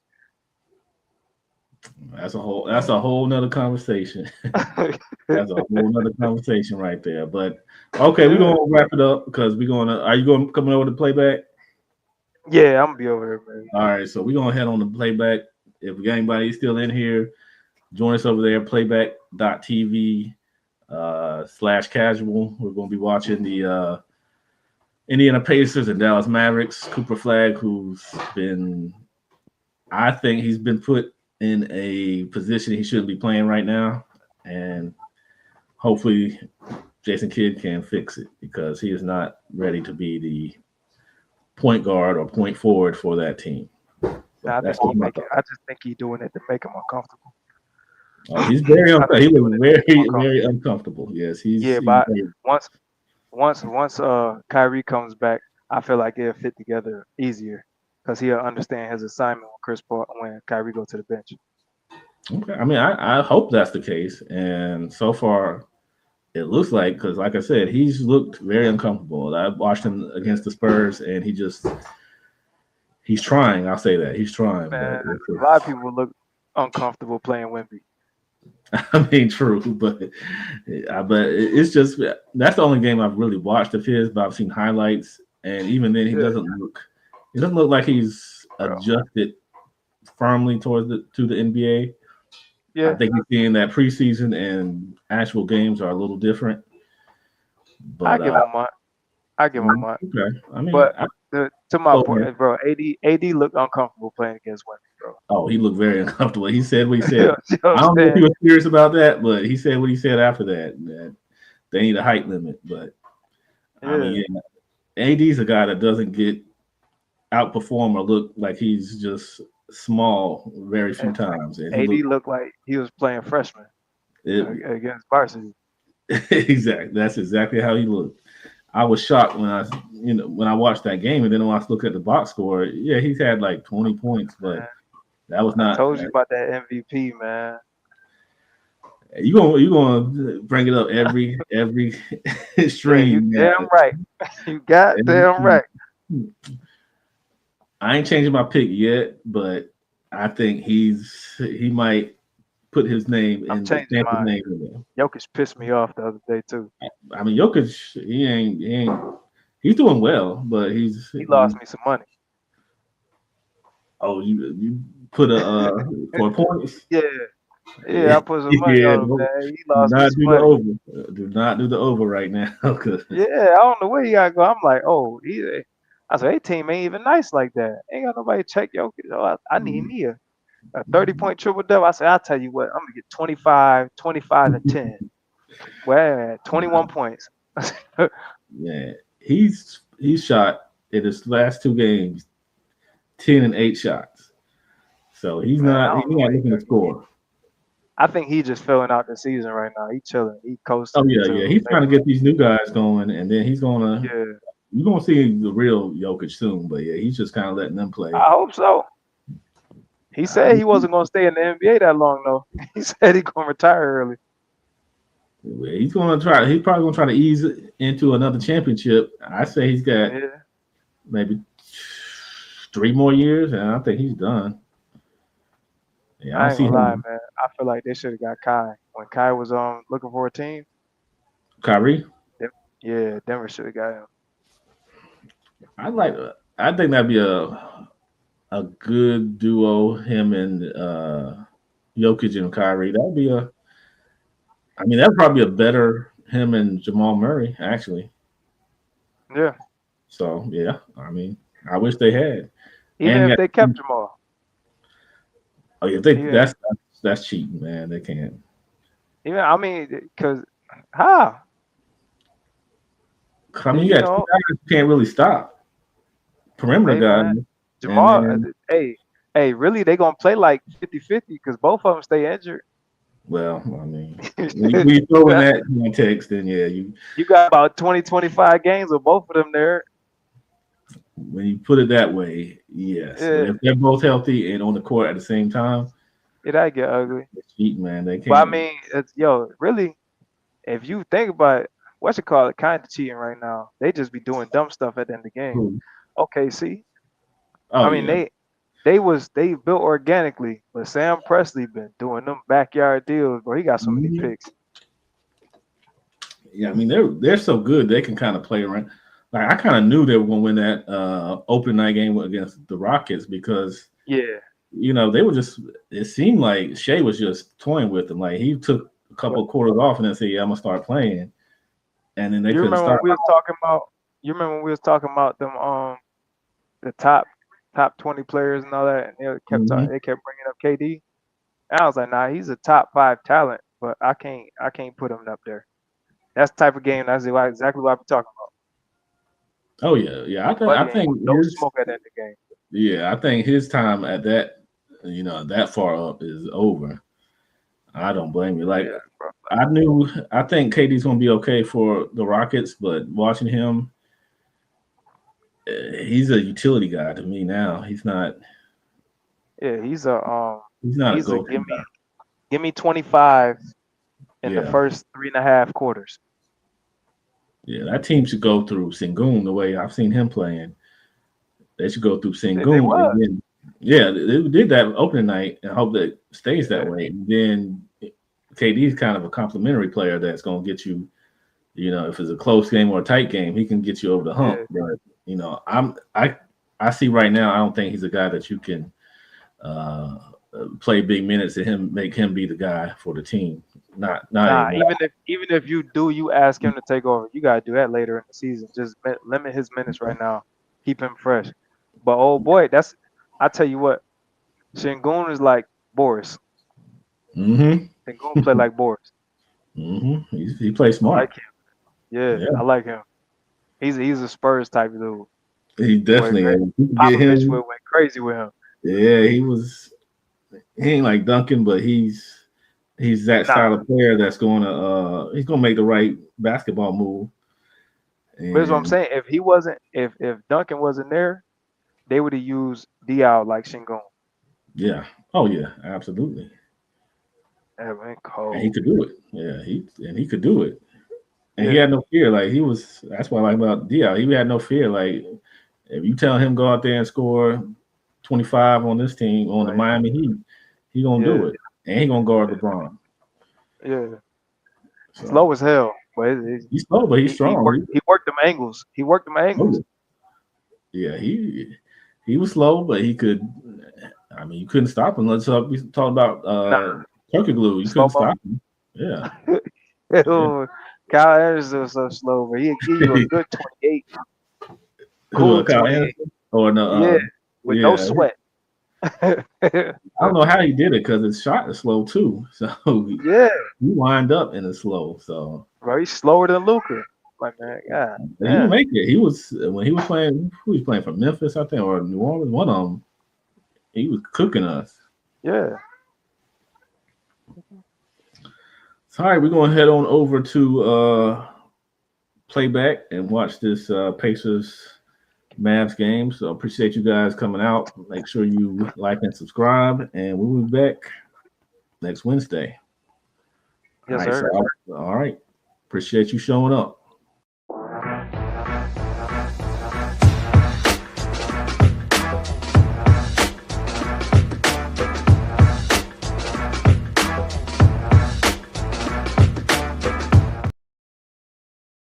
That's a whole nother conversation. That's a whole nother conversation right there. But okay, we're gonna wrap it up because are you coming over to playback? Yeah, I'm gonna be over there, man. All right, so we're gonna head on to playback. If anybody's still in here, join us over there, playback.tv /casual. We're gonna be watching the Indiana Pacers and Dallas Mavericks. Cooper Flagg, I think he's been put in a position he shouldn't be playing right now, and hopefully Jason Kidd can fix it because he is not ready to be the point guard or point forward for that team. I just think he's doing it to make him uncomfortable. Oh, he's very uncomfortable. He was very uncomfortable. Yes, but once Kyrie comes back, I feel like they'll fit together easier because he'll understand his assignment when Kyrie go to the bench. Okay, I mean, I hope that's the case, and so far it looks like because, like I said, he's looked very uncomfortable. I watched him against the Spurs, and he's trying. I'll say that he's trying. Man, a lot of people look uncomfortable playing Wemby. I mean, true, but it's just that's the only game I've really watched of his. But I've seen highlights, and even then, he doesn't look like he's adjusted firmly to the NBA. Yeah, I think he's seeing that preseason and actual games are a little different. I But give him a month. I give him a month. okay, I mean, But to my go ahead. point, bro, AD looked uncomfortable playing against women, bro. Oh, he looked very uncomfortable. He said what he You said. know what I I'm don't know if he saying? was serious about that, but he said what he said after that they need a height limit. But I Yeah, mean, yeah, AD's a guy that doesn't get outperform or look like he's just small very few and times, and he AD looked looked like he was playing freshman it, against varsity. exactly. That's exactly how he looked. I was shocked when I watched that game, and then when I looked at the box score, yeah, he's had like 20 points, but Man, that was I not. told you about that MVP, man. You gonna bring it up every Yeah, you stream. damn right. You got damn right. I ain't changing my pick yet, but I think he might put his name I'm in the changing stamp his mine. name in Jokic pissed me off the other day too. there. I mean, Jokic, he's doing well, but He lost me some money. you put a for points. Yeah, yeah, I put some money Yeah, on him, man. He do lost me not some do the money. over. Do not do the over right now, because Yeah, I don't know where he gotta go. I'm like, oh, I said, hey, team ain't even nice like that. Ain't got nobody check Jokic. Oh, I need me a 30-point triple double. I said, I'll tell you what, I'm gonna get 25, 25, and 10. Well, 21 points. yeah, he's shot in his last two games 10 and 8 shots. So he's Man, I not don't know where he looking to gotta go. score. I think he just filling out the season right now. He chilling. He coasting Oh yeah, until yeah. He's trying to April. get these new guys going, and then Yeah, you're gonna see the real Jokic soon. But yeah, he's just kind of letting them play. I hope so. He I said he wasn't gonna stay in the NBA that long though. He said he gonna retire early. He's gonna try. He's probably gonna try to ease into another championship. I say he's got Yeah, maybe 3 more years, and I think he's done. Yeah, I I don't ain't see gonna lie, him. man. I feel like they should have got Kai when Kai was looking for a team. Kyrie. Yeah, Denver should have got him. I think that'd be a good duo. Him and Jokic and Kyrie. That'd be a. I mean, that'd probably be a better him and Jamal Murray actually. Yeah, So yeah, I mean, I wish they had. even And if yeah, they kept Jamal. oh yeah, they Even that's cheating, man. They can't. even I mean, cause how I mean, you you got two know, guys who can't really stop perimeter hey man, guys, and Jamal. then Hey, really, they gonna play like 50-50 because both of them stay injured. well, I mean, when you throw in that context, then yeah, You got about 20-25 games with both of them there. when you put it that way, yes. But Yeah, if they're both healthy and on the court at the same time, that get ugly. it's cheating, man. They But I can't. mean, really, if you think about it, what you call it, kind of cheating right now. They just be doing dumb stuff at the end of the game. Okay, see, Oh I mean yeah, they built organically, but Sam Presley been doing them backyard deals, bro. He got so many Mhm. picks. Yeah. I mean, they're so good they can kind of play around. Like I kind of knew they were going to win that opening night game against the Rockets because Yeah, they were just. It seemed like Shea was just toying with them. Like he took a couple of quarters off and then said, "Yeah, I'm gonna start playing," and then they you couldn't remember when start. we was talking about? You remember when we was talking about them the top 20 players and all that, and Mhm. they kept bringing up KD. And I was like, nah, he's a top 5 talent, but I can't put him up there. That's the type of game. That's exactly what I'm talking about. Oh yeah, yeah. But I he ain't think no smoke at the end of the game. I think his time at that far up is over. I don't blame you. Like Yeah, bro. I think KD's gonna be okay for the Rockets, but watching him, he's a utility guy to me now. He's not. Yeah, He's not a he's a go-to guy. give me 25 in the Yeah, first 3.5 quarters. yeah. That team should go through Sengun the way I've seen him playing. They should go through They Sengun, and was. then they did that opening night, and hope that it stays that Yeah, way. And then KD's kind of a complimentary player that's gonna get you. If it's a close game or a tight game, he can get you over the hump. yeah. But I see right now, I don't think he's a guy that you can play big minutes and make him be the guy for the team. Not Nah, anymore. even if you do, you ask him to take over. You gotta do that later in the season. Just limit his minutes right now. Keep him fresh. But oh boy, I tell you what, Şengün is like Boris. Mm-hmm. Şengün play like Boris. Mm-hmm. He plays I smart. like him. Yeah, Yeah, I like him. He's a Spurs type of dude. he definitely is. You can get Popovich him. went crazy with him. Yeah, he ain't like Duncan, but he's that style Nah, of player that's he's gonna make the right basketball move. but that's what I'm And saying. If Duncan wasn't there, they would have used Diaw like Şengün. yeah, oh yeah, absolutely. That went And he cold. could do it. Yeah, he could do it. And he Yeah, had no fear. Like that's what I like about Diaz. He had no fear. Like if you tell him go out there and score 25 on this team on the right. Miami Heat, he gonna do Yeah, it. And he gonna guard LeBron. yeah. So Slow as hell, but he's slow, but he's strong. he worked them angles. He worked them angles. Yeah, he was slow, but he could. I mean, you couldn't stop him. Let's we talk about Nah, turkey glue. You slow couldn't stop him. Yeah. Yeah. mo. Kyle Anderson was so slow, but he'd give you a good 28, Who cool Kyle 28. Anderson? Or no? Yeah, with no Yeah. sweat. I don't know how he did it because his shot is slow too. So he Yeah, wind up in a slow. So bro, he's slower than Luka. Like man, God, he can yeah, make it. He was when he was playing. Who was playing for Memphis, I think, or New Orleans. One of them. He was cooking us. yeah. So, all right, we're gonna head on over to playback and watch this Pacers Mavs game. So appreciate you guys coming out. Make sure you like and subscribe, and we'll be back next Wednesday. Yes, all right, sir. so all right. Appreciate you showing up.